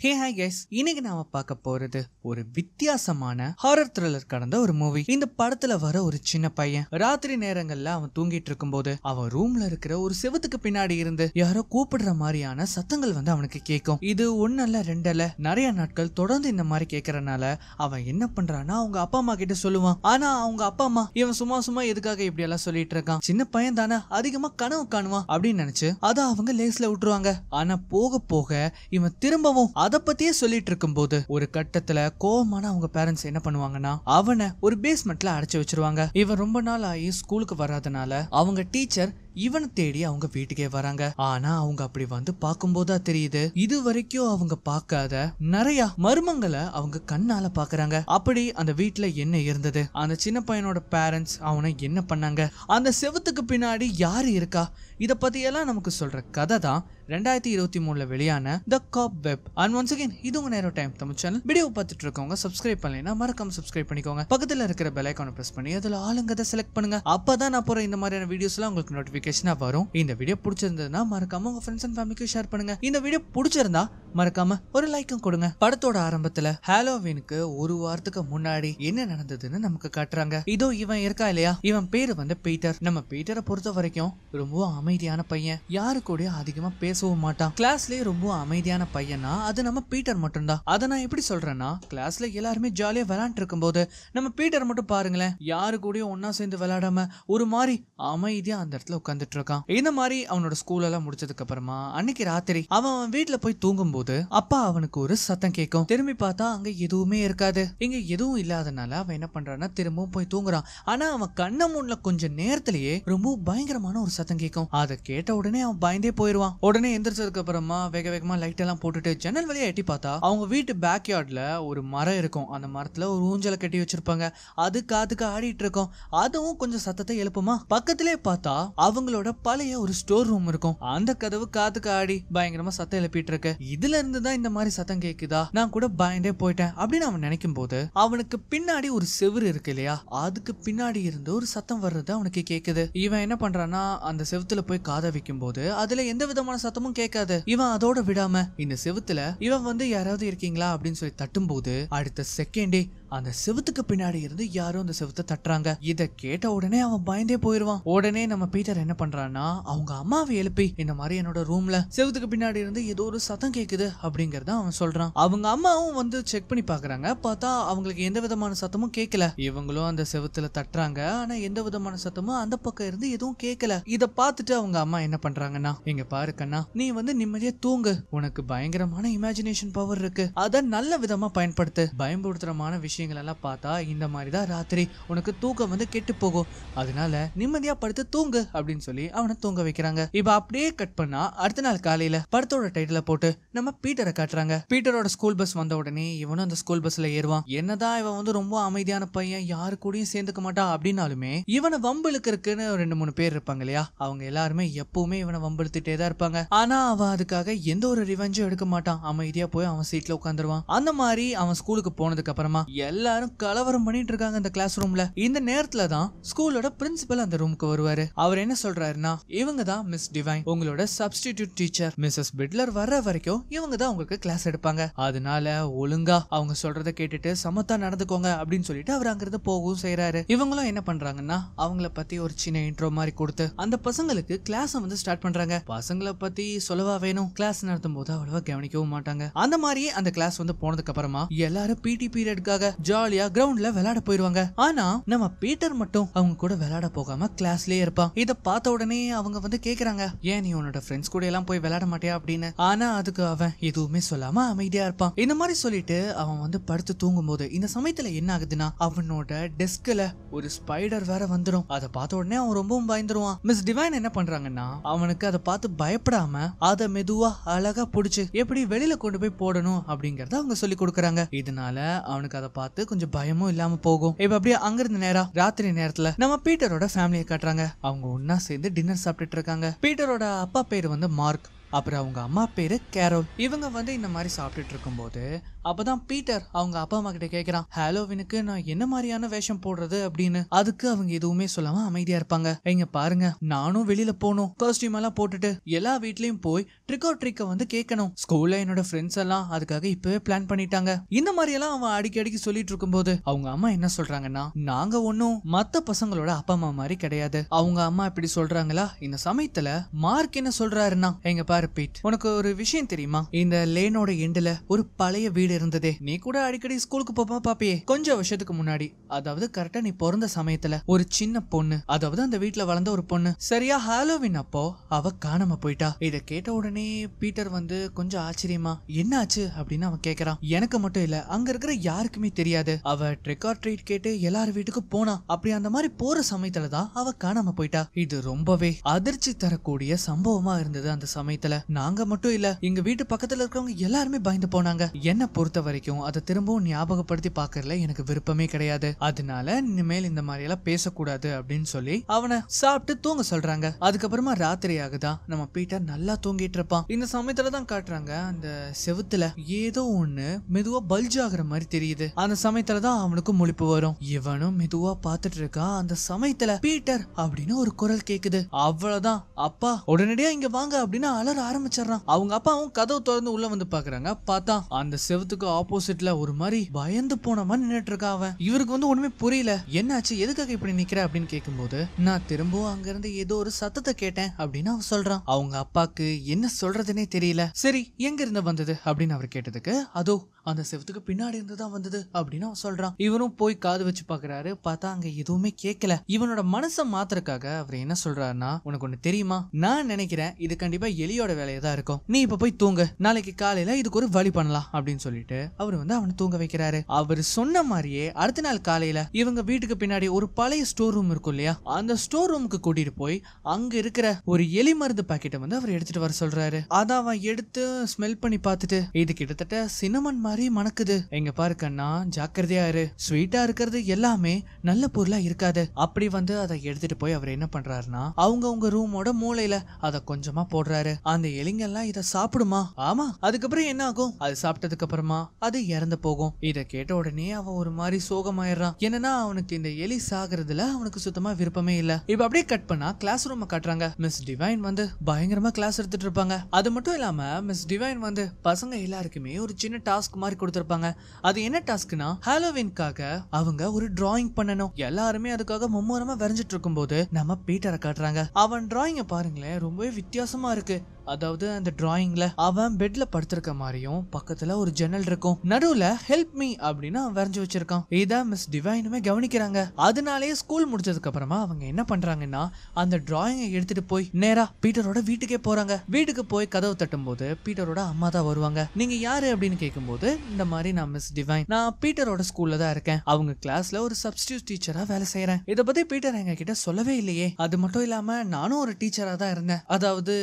Hey hi guys, இன்னைக்கு நாம பார்க்க போறது ஒரு வித்தியாசமான ஹாரர் த்ரில்லர் கடந்த ஒரு மூவி. இந்த படத்துல வர ஒரு சின்ன பையன் ராத்திரி நேரங்கள்ல அவன் தூங்கிட்டு இருக்கும்போது அவன் ரூம்ல இருக்கிற ஒரு செவுத்துக்கு பின்னாடி இருந்து யாரோ கூப்பிடுற மாதிரியான சத்தங்கள் அவனுக்கு கேட்கும். இது ஒன்னல்ல ரெண்டல்ல நிறைய நாட்கள் தொடர்ந்து இந்த மாதிரி கேட்கறனால அவன் என்ன பண்றான்னா அவங்க அப்பா அம்மா கிட்ட சொல்லுவான். ஆனா அவங்க அப்பா அம்மா இவன் சும்மா சும்மா எதுக்காக இப்படி எல்லாம் சொல்லிட்டு இருக்கான், சின்ன பையன் தானே அதிகமா கனவு காணுவான் அப்படின்னு நினைச்சு அதை அவங்க லேஸ்ல விட்டுருவாங்க. ஆனா போக போக இவன் திரும்பவும் அத பத்தியே சொல்லிட்டு இருக்கும் போது ஒரு கட்டத்துல கோவமான அவங்க பேரண்ட்ஸ் என்ன பண்ணுவாங்கன்னா அவனை ஒரு பேஸ்மெண்ட்ல அடைச்சு வச்சிருவாங்க. இவன் ரொம்ப நாள் ஆகி ஸ்கூலுக்கு வராதனால அவங்க டீச்சர் இவனை தேடி அவங்க வீட்டுக்கே வராங்க. ஆனா அவங்க அப்படி வந்து பார்க்கும்போதா தெரியுது இது வரைக்கும் அவங்க பார்க்காத நிறைய மர்மங்களை அவங்க கண்ணால பாக்குறாங்க. அப்படி அந்த வீட்டுல என்ன இருந்தது, அந்த சின்ன பையனோட பேரண்ட்ஸ் அவனை என்ன பண்ணாங்க, அந்த செவுத்துக்கு பின்னாடி யாரு இருக்கா, இத பத்தி எல்லாம் நமக்கு சொல்ற கதை தான் 2023 வெளியான த காப் வெப். அண்ட் ஒன்ஸ் அகைன் இது உங்க நேரோ டைம் தமிழ் சேனல். வீடியோ பார்த்துட்டு இருக்கவங்க சப்ஸ்கிரைப் பண்ணலைன்னா மறக்காம சப்ஸ்கிரைப் பண்ணிக்கோங்க. பக்கத்துல இருக்கிற பெல் ஐகானை பிரஸ் பண்ணி அதுல ஆளுங்கதை செலக்ட் பண்ணுங்க. அப்பதான் நான் போற இந்த மாதிரியான வீடியோஸ் எல்லாம் உங்களுக்கு நோட்டிபிகேஷனா வரும். இந்த வீடியோ பிடிச்சிருந்ததுன்னா மறக்காம உங்க ஃப்ரெண்ட்ஸ் அண்ட் ஃபேமிலிக்கு ஷேர் பண்ணுங்க. இந்த வீடியோ பிடிச்சிருந்தா மறக்காம ஒரு லைக்கும் கொடுங்க. படத்தோட ஆரம்பத்துல ஹாலோவீனுக்கு ஒரு வாரத்துக்கு முன்னாடி என்ன நடந்ததுன்னு நமக்கு காட்டுறாங்க. இதோ இவன் இருக்கா இல்லையா, இவன் பேரு பீட்டர். நம்ம பீட்டரை பொறுத்த வரைக்கும் ரொம்ப அமைதியான பையன், யாரு கூட அதிகமா பேசவும் மாட்டான். கிளாஸ்லயே ரொம்ப அமைதியான பையனா அது நம்ம பீட்டர் மட்டும்தான். அதை நான் எப்படி சொல்றேன்னா, கிளாஸ்ல எல்லாருமே ஜாலியா விளையாண்டு இருக்கும் போது நம்ம பீட்டர் மட்டும் பாருங்களேன், யாரு கூடயும் ஒன்னா சேர்ந்து விளையாடாம ஒரு மாதிரி அமைதியா அந்த இடத்துல உட்காந்துட்டு இருக்கான். இந்த மாதிரி அவனோட ஸ்கூல் எல்லாம் முடிச்சதுக்கு அப்புறமா அன்னைக்கு ராத்திரி அவன் வீட்டுல போய் தூங்கும் போது அப்பா அவனுக்கு ஒரு சத்தம் கேட்கும். திரும்பி பார்த்தா அங்க எதுவுமே இருக்காது. இங்க எதுவும் இல்லாதனால அவன் என்ன பண்றான்னா திரும்பவும் போய் தூங்குறான். ஆனா அவன் கண்ண முன்ன கொஞ்ச நேரத்திலேயே ரொம்ப பயங்கரமான ஒரு சத்தம் கேட்கும். அதை கேட்ட உடனே அவன் பயந்தே போயிருவான். உடனே எந்திரிச்சதுக்கு அப்புறமா வேக வேகமா லைட் எல்லாம் போட்டுட்டு ஜன்னல் வழியா எட்டி பார்த்தா அவங்க வீட்டு பேக் யார்ட்ல ஒரு மரம் இருக்கும். அந்த மரத்துல ஒரு ஊஞ்சலை கட்டி வச்சிருப்பாங்க. அது காத்துக்கு ஆடிட்டு இருக்கும். அதுவும் கொஞ்சம் சத்தத்தை எழுப்புமா. பக்கத்திலே பார்த்தா அவங்களோட பழைய ஒரு ஸ்டோர் ரூம் இருக்கும். அந்த கதவு காத்துக்கு ஆடி பயங்கரமா சத்தம் எழுப்பிட்டு இருக்கு. இதுல இருந்துதான் இந்த மாதிரி சத்தம் கேக்குதா, நான் கூட பயந்தே போயிட்டேன் அப்படின்னு அவன் நினைக்கும் போது அவனுக்கு பின்னாடி ஒரு செவுரு இருக்கு இல்லையா, அதுக்கு பின்னாடி இருந்து ஒரு சத்தம் வர்றது அவனுக்கு கேக்குது. இவன் என்ன பண்றான்னா அந்த செவுத்துல போய் காதை வைக்கும் போது அதுல எந்த விதமான சத்தமும் கேட்காது. இவன் அதோட விடாம இந்த செவுத்துல இவன் யாராவது இருக்கீங்களா அப்படின்னு சொல்லி தட்டும் போது அடுத்த செகண்டே அந்த செவுத்துக்கு பின்னாடி இருந்து யாரும் அந்த செவுத்தை தட்டுறாங்க. இத கேட்ட உடனே அவன் பயந்தே போயிருவான். உடனே நம்ம பீட்டர் என்ன பண்றான்னா அவங்க அம்மாவை எழுப்பி இந்த மாதிரி என்னோட ரூம்ல செவுத்துக்கு பின்னாடி இருந்து ஏதோ ஒரு சத்தம் கேக்குது அப்படிங்கறத அவன் சொல்றான். அவங்க அம்மாவும் செக் பண்ணி பாக்குறாங்க. பார்த்தா அவங்களுக்கு எந்த விதமான சத்தமும் கேட்கல. இவங்களும் அந்த செவுத்துல தட்டுறாங்க. ஆனா எந்த விதமான சத்தமும் அந்த பக்கம் இருந்து எதுவும் கேட்கல. இத பார்த்துட்டு அவங்க அம்மா என்ன பண்றாங்கன்னா, இங்க பாரு கண்ணா, நீ நிம்மதியா தூங்கு, உனக்கு பயங்கரமான இமேஜினேஷன் பவர் இருக்கு, அத நல்ல விதமா பயன்படுத்து. பயன்படுத்துறமான விஷயங்கள் எல்லாம் பார்த்தா இந்த மாதிரிதான் ராத்திரி உனக்கு தூக்கம் கெட்டு போகும், அதனால நிம்மதியா படுத்து தூங்கு அப்படின்னு சொல்லி அவனை தூங்க வைக்கிறாங்க. இப்ப அப்படியே கட் பண்ணா அடுத்த நாள் காலையில படத்தோட டைட்டில போட்டு நம்ம பீட்டரை காட்டுறாங்க. பீட்டரோட ஸ்கூல் பஸ் வந்த உடனே இவனும் அந்த ஸ்கூல் பஸ்ல ஏறுவான். என்னதான் இவன் ரொம்ப அமைதியான பையன், யாரு கூடயும் சேர்ந்துக்க மாட்டான் அப்படின்னாலுமே இவனை வம்பிழுக்கிறதுக்குன்னு 2-3 பேர் இருப்பாங்க இல்லையா, அவங்க எல்லாருமே எப்பவுமே இவனை வம்பிழுத்துட்டே தான் இருப்பாங்க. ஆனா அவன் அதுக்காக எந்த ஒரு ரிவெஞ்சும் எடுக்க மாட்டான். அமைதியா போய் அவன் சீட்ல உட்காந்துருவான். அந்த மாதிரி அவன் ஸ்கூலுக்கு போனதுக்கு அப்புறமா எல்லாரும் கலவரம் பண்ணிட்டு இருக்காங்க அந்த கிளாஸ் ரூம்ல. இந்த நேரத்துல தான் ஸ்கூலோட பிரின்சிபல் அந்த ரூமுக்கு வருவாரு. அவர் என்ன சொல்றாருன்னா, இவங்க தான் மிஸ் டிவைன், உங்களோட சப்ஸ்டிடியூட் டீச்சர். மிஸ்ஸஸ் பிட்லர் வர்ற வரைக்கும் இவங்க தான் உங்களுக்கு கிளாஸ் எடுப்பாங்க, அதனால ஒழுங்கா அவங்க சொல்றதை கேட்டுட்டு சமத்தா நடந்துக்கோங்க அப்படின்னு சொல்லிட்டு அவர் அங்கிருந்து போகவும் செய்யறாரு. இவங்களும் என்ன பண்றாங்கன்னா அவங்கள பத்தி ஒரு சின்ன இன்ட்ரோ மாதிரி கொடுத்து அந்த பசங்களுக்கு கிளாஸ் ஸ்டார்ட் பண்றாங்க. பசங்களை பத்தி சொல்லவா வேணும், கிளாஸ் நடத்தும் போது அவ்வளவா கவனிக்கவும் மாட்டாங்க. அந்த மாதிரியே அந்த கிளாஸ் போனதுக்கு அப்புறமா எல்லாரும் பிடி பீரியடுக்காக ஜாலியா கிரவுண்ட்ல விளையாட போயிருவாங்க. ஆனா நம்ம பீட்டர் மட்டும் அவங்க கூட விளையாட போகாம கிளாஸ்லயே இருப்பான். இத பார்த்த உடனே அவங்க கேக்குறாங்க, ஏன் நீ உன்னோட ஃப்ரெண்ட்ஸ் கூட எல்லாம் போய் விளையாட மாட்டியா அப்படின்னு. ஆனா அதுக்கு அவன் எதுவுமே சொல்லாம அமைதியா இருப்பான். இந்த மாதிரி சொல்லிட்டு அவன் படுத்து தூங்கும் போது இந்த சமயத்துல என்ன ஆகுதுன்னா அவனோட டெஸ்க்ல ஒரு ஸ்பைடர் வேற வந்துடும். அதை பார்த்த உடனே அவன் ரொம்பவும் பயந்துருவான். மிஸ் டிவைன் என்ன பண்றாங்கன்னா அவனுக்கு அதை பார்த்து பயப்படாம அதை மெதுவா அழகா புடிச்சு எப்படி வெளியில கொண்டு போய் போடணும் அப்படிங்கறத அவங்க சொல்லி கொடுக்கறாங்க. இதனால அவனுக்கு அதை பார்த்து கொஞ்சம் பயமும் இல்லாம போகும். இப்ப அப்படியே அங்கிருந்து நேரா ராத்திரி நேரத்துல நம்ம பீட்டரோட ஃபேமிலியை காட்டுறாங்க. அவங்க ஒன்னா சேர்ந்து டின்னர் சாப்பிட்டுட்டு இருக்காங்க. பீட்டரோட அப்பா பேரு மார்க். அப்புறம் அவங்க அம்மா பேரு கேரோல். இவங்க வந்து இந்த மாதிரி சாப்பிட்டுட்டு இருக்கும்போது அப்பதான் பீட்டர் அவங்க அப்பா அம்மா கிட்ட கேக்குறான், ஹாலோவினுக்கு நான் என்ன மாதிரியான வேஷம் போடுறது அப்படின்னு. அதுக்கு அவங்க எதுவுமே சொல்லாம அமைதியா இருப்பாங்க. இங்க பாருங்க, நானும் வெளியில போகணும், காஸ்டியூம் எல்லாம் போட்டுட்டு எல்லா வீட்லயும் போய் ட்ரிக் ஆர் ட்ரீக்க வந்து கேட்கணும். ஸ்கூல்ல என்னோட ஃப்ரெண்ட்ஸ் எல்லாம் அதுக்காக இப்பவே பிளான் பண்ணிட்டாங்க. இந்த மாதிரி எல்லாம் அவன் அடிக்கடி சொல்லிட்டு இருக்கும்போது அவங்க அம்மா என்ன சொல்றாங்கன்னா, நாங்க ஒன்னும் மத்த பசங்களோட அப்பா அம்மா மாதிரி கிடையாது. அவங்க அம்மா இப்படி சொல்றாங்களா? இந்த சமயத்துல மார்க் என்ன சொல்றாருன்னா, எங்க பாரு பீட், உனக்கு ஒரு விஷயம் தெரியுமா? இந்த லேனோட எண்டுல ஒரு பழைய வீடு இருந்ததே, நீ கூட அடிக்கடி ஸ்கூலுக்கு போப்பா பாப்பியே. கொஞ்சம் வருஷத்துக்கு முன்னாடி, அதாவது கரெக்டா நீ பிறந்த சமயத்துல ஒரு சின்ன பொண்ணு, அதாவது அந்த வீட்டுல வளர்ந்த ஒரு பொண்ணு சரியா ஹாலோவின் அப்போ அவ காணாம போயிட்டா. இத கேட்ட உடனே பீட்டர் வந்து கொஞ்சம் ஆச்சரியமா, என்ன ஆச்சு அப்படின்னு அவன் கேக்குறான். எனக்கு மட்டும் இல்ல, அங்க இருக்கிற யாருக்குமே தெரியாது. அவ ட்ரிக் ஆர் ட்ரீட் கேட்டு எல்லார் வீட்டுக்கு போனா. அப்படி அந்த மாதிரி போற சமயத்துலதான் அவ காணாம போயிட்டா. இது ரொம்பவே அதிர்ச்சி தரக்கூடிய சம்பவமா இருந்தது. அந்த சமயத்துல நாங்க மட்டும் இல்ல, எங்க வீட்டு பக்கத்துல இருக்கவங்க எல்லாருமே பயந்து போனாங்க. என்ன பொறுத்த வரைக்கும் அதை திரும்பவும் ஞாபகப்படுத்தி பாக்கறதுல எனக்கு விருப்பமே கிடையாது. அதனால இனிமேல் இந்த மாதிரி எல்லாம் பேசக்கூடாது அப்படின்னு சொல்லி அவனை சாப்பிட்டு தூங்க சொல்றாங்க. அதுக்கப்புறமா ராத்திரி ஆகுதா, நம்ம பீட்டர் நல்லா தூங்கிட்டு இருப்பான். இந்த சமயத்துலதான் காட்டுறாங்க, அந்த செவுத்துல ஏதோ ஒண்ணு மெதுவா பல்ஜ் ஆகுற மாதிரி தெரியுது. அந்த சமயத்துலதான் அவனுக்கும் முழிப்பு வரும். இவனும் மெதுவா பாத்துட்டு இருக்கான். அந்த சமயத்துல பீட்டர் அப்படின்னு ஒரு குரல் கேக்குது. அவ்வளவுதான், அப்பா உடனடியா இங்க வாங்க அப்படின்னு அலற ஆரம்பிச்சிடறான். அவங்க அப்பாவும் கதவு திறந்து உள்ள வந்து பாக்குறாங்க. பார்த்தா அந்த செவத்துக்கு ஆப்போசிட்ல ஒரு மாதிரி பயந்து போன மாதிரி நின்னுட்டு இருக்கா அவன். இவருக்கு வந்து ஒண்ணுமே புரியல. என்னாச்சு, எதுக்காக இப்படி நிக்கிற அப்படின்னு கேட்கும்போது, நான் திரும்பவும் அங்க இருந்து ஏதோ ஒரு சத்தத்தை கேட்டேன் அப்படின்னு அவன் சொல்றான். அவங்க அப்பாக்கு என்ன சொல்றதுன்னே தெரியல. சரி, எங்க இருந்து வந்தது அப்படின்னு அவர் கேட்டதுக்கு, அதோ அந்த செவத்துக்கு பின்னாடி இருந்துதான் வந்தது அப்படின்னு அவன் சொல்றான். இவரும் போய் காது வச்சு பாக்குறாரு. பார்த்தா அங்க எதுவுமே கேட்கல. இவனோட மனசை மாத்துறதுக்காக அவர் என்ன சொல்றாருன்னா, உனக்கு ஒண்ணு தெரியுமா, நான் நினைக்கிறேன் இது கண்டிப்பா எலியோட வேலையா தான் இருக்கும். நீ இப்ப போய் தூங்கு, நாளைக்கு காலையில இதுக்கு ஒரு வழி பண்ணலாம் அப்படின்னு சொல்லிட்டு அவர் வந்து அவனை தூங்க வைக்கிறாரு. அவர் சொன்ன மாதிரியே அடுத்த நாள் காலையில இவங்க வீட்டுக்கு பின்னாடி ஒரு பழைய ஸ்டோர் ரூம் இருக்கும் இல்லையா, அந்த ஸ்டோர் ரூமுக்கு கூட்டிட்டு போய் அங்க இருக்கிற ஒரு எலி மருந்து பாக்கெட்டை வந்து அவர் எடுத்துட்டு வர சொல்றாரு. அத அவன் எடுத்து ஸ்மெல் பண்ணி பார்த்துட்டு, இது கிட்டத்தட்ட சினமன் மாதிரி மணக்குது. எங்க பாரு கண்ணா, ஜாக்கிரதையா இரு, ஸ்வீட்டா இருக்கிறது எல்லாமே நல்ல பொருளா இருக்காது. அப்படி வந்து அதை எடுத்துட்டு போய் அவர் என்ன பண்றாருன்னா, அவங்க ரூமோட மூளையில அதை கொஞ்சமா போடுறாரு. அந்த எலிங்க எல்லாம் இதை சாப்பிடுமா? ஆமா. அதுக்கப்புறம் என்ன ஆகும், அது சாப்பிட்டதுக்கு அப்புறமா அது இறந்து போகும். இதை கேட்ட உடனே அவன் ஒரு மாதிரி சோகமாயிடுறான். என்னன்னா அவனுக்கு இந்த எலி சாகிறதுல அவனுக்கு சுத்தமா விருப்பமே இல்ல. இப்ப அப்படியே கட் பண்ணா கிளாஸ் ரூம் காட்டுறாங்க. மிஸ் டிவைன் வந்து பயங்கரமா கிளாஸ் எடுத்துட்டு இருப்பாங்க. அது மட்டும் இல்லாம மிஸ் டிவைன் வந்து பசங்க எல்லாருக்குமே ஒரு சின்ன டாஸ்க் மாதிரி கொடுத்திருப்பாங்க. அது என்ன டாஸ்க்னா, ஹாலோவின்காக அவங்க ஒரு டிராயிங் பண்ணணும். எல்லாருமே அதுக்காக மும்முரமா வரைஞ்சிட்டு இருக்கும் போது நம்ம பீட்டரை காட்டுறாங்க. அவன் டிராயிங்க பாருங்களேன், ரொம்பவே வித்தியாசமா இருக்கு. அதாவது அந்த டிராயிங்ல அவன் பெட்ல படுத்திருக்க மாதிரியும் பக்கத்துல ஒரு ஜன்னல் இருக்கும், நடுவுல ஹெல்ப் மீ அப்படின்னு அவன் வரைஞ்சு வச்சிருக்கான். இத மிஸ் டிவைனுமே கவனிக்கிறாங்க. அதனாலேயே ஸ்கூல் முடிச்சதுக்கு அப்புறமா அவங்க என்ன பண்றாங்கன்னா, அந்த டிராயிங்கை எடுத்துட்டு போய் நேரா பீட்டரோட வீட்டுக்கே போறாங்க. வீட்டுக்கு போய் கதவு தட்டும் போது பீட்டரோட அம்மா தான் வருவாங்க. நீங்க யாரு அப்படின்னு கேட்கும்போது, இந்த மாதிரி நான் மிஸ் டிவைன், நான் பீட்டரோட ஸ்கூல்ல தான் இருக்கேன், அவங்க கிளாஸ்ல ஒரு சப்ஸ்டியூட் டீச்சரா வேலை செய்யறேன். இதை பத்தி பீட்டர் எங்க கிட்ட சொல்லவே இல்லையே. அது மட்டும் இல்லாம நானும் ஒரு டீச்சரா தான் இருந்தேன், அதாவது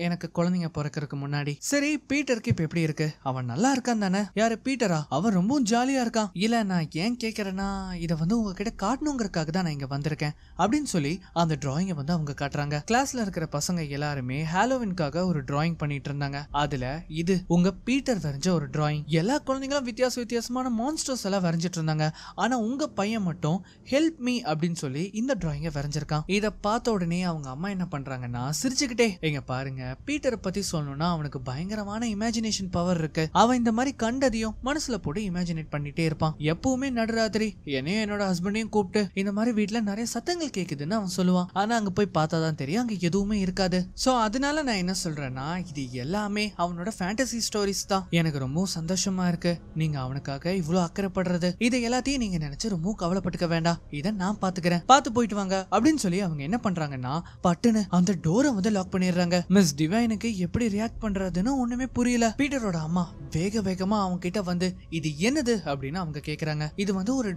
எனக்கு குழந்தைங்க பிறக்கிறதுக்கு முன்னாடி. சரி, பீட்டருக்கு இப்ப எப்படி இருக்கு? அவன் நல்லா இருக்கான் தானே? யாரு பீட்டரா? அவன் ரொம்பவும் ஜாலியா இருக்கான். இல்ல, நான் ஏன் கேக்குறேன்னா, இதை வந்து உங்ககிட்ட காட்டணுங்கிறதுக்காக தான் நான் இங்க வந்திருக்கேன் அப்படின்னு சொல்லி அந்த டிராயிங்கை வந்து அவங்க காட்டுறாங்க. கிளாஸ்ல இருக்கிற பசங்க எல்லாருமே ஹாலோவின்காக ஒரு டிராயிங் பண்ணிட்டு இருந்தாங்க. அதுல இது உங்க பீட்டர் வரைஞ்ச ஒரு டிராயிங். எல்லா குழந்தைங்களும் வித்தியாசமான மான்ஸ்டர்ஸ் எல்லாம் வரைஞ்சிட்டு இருந்தாங்க. ஆனா உங்க பையன் மட்டும் ஹெல்ப் மீ அப்படின்னு சொல்லி இந்த டிராயிங்கை வரைஞ்சிருக்கான். இதை பார்த்த உடனே அவங்க அம்மா என்ன பண்றாங்கன்னா, சிரிச்சுக்கிட்டே, எங்க பாருங்க, பீட்டரை பத்தி சொல்லணும்னா அவனுக்கு பயங்கரமான இமேஜினேஷன் பவர் இருக்கு. அவன் இந்த மாதிரி கண்டதையும் மனசுல போட்டு இமேஜினேட் பண்ணிட்டே இருப்பான். எப்பவுமே நடுராத்திரி என்னையும் என்னோட ஹஸ்பண்டையும் கூப்பிட்டு இந்த மாதிரி வீட்டுல நிறைய சத்தங்கள் கேக்குதுன்னு அவன் சொல்லுவான். ஆனா அங்க போய் பார்த்தாதான் தெரியும் அங்க எதுவுமே இருக்காது. சோ அதனால நான் என்ன சொல்றேன்னா, இது எல்லாமே அவனோட ஃபேண்டசி ஸ்டோரிஸ் தான். எனக்கு ரொம்ப சந்தோஷமா இருக்கு நீங்க அவனுக்காக இவ்வளவு அக்கறைப்படுறது. இதை எல்லாத்தையும் நீங்க நினைச்சு ரொம்ப கவலைப்பட்டுக்க வேண்டாம், இதை நான் பாத்துக்கிறேன், பார்த்து போயிட்டு வாங்க அப்படின்னு சொல்லி அவங்க என்ன பண்றாங்கன்னா, பட்டுன்னு அந்த டோரை வந்து லாக் பண்ணிடுறாங்க. மிஸ் டிவைனுக்கு எப்படி ரியாக்ட் பண்றதுன்னு ஒண்ணுமே புரியல. பீட்டரோட அம்மா வேகமா அவங்க கிட்ட வந்து, இது என்னது அப்படின்னு அவங்க கேக்குறாங்க. இது வந்து ஒரு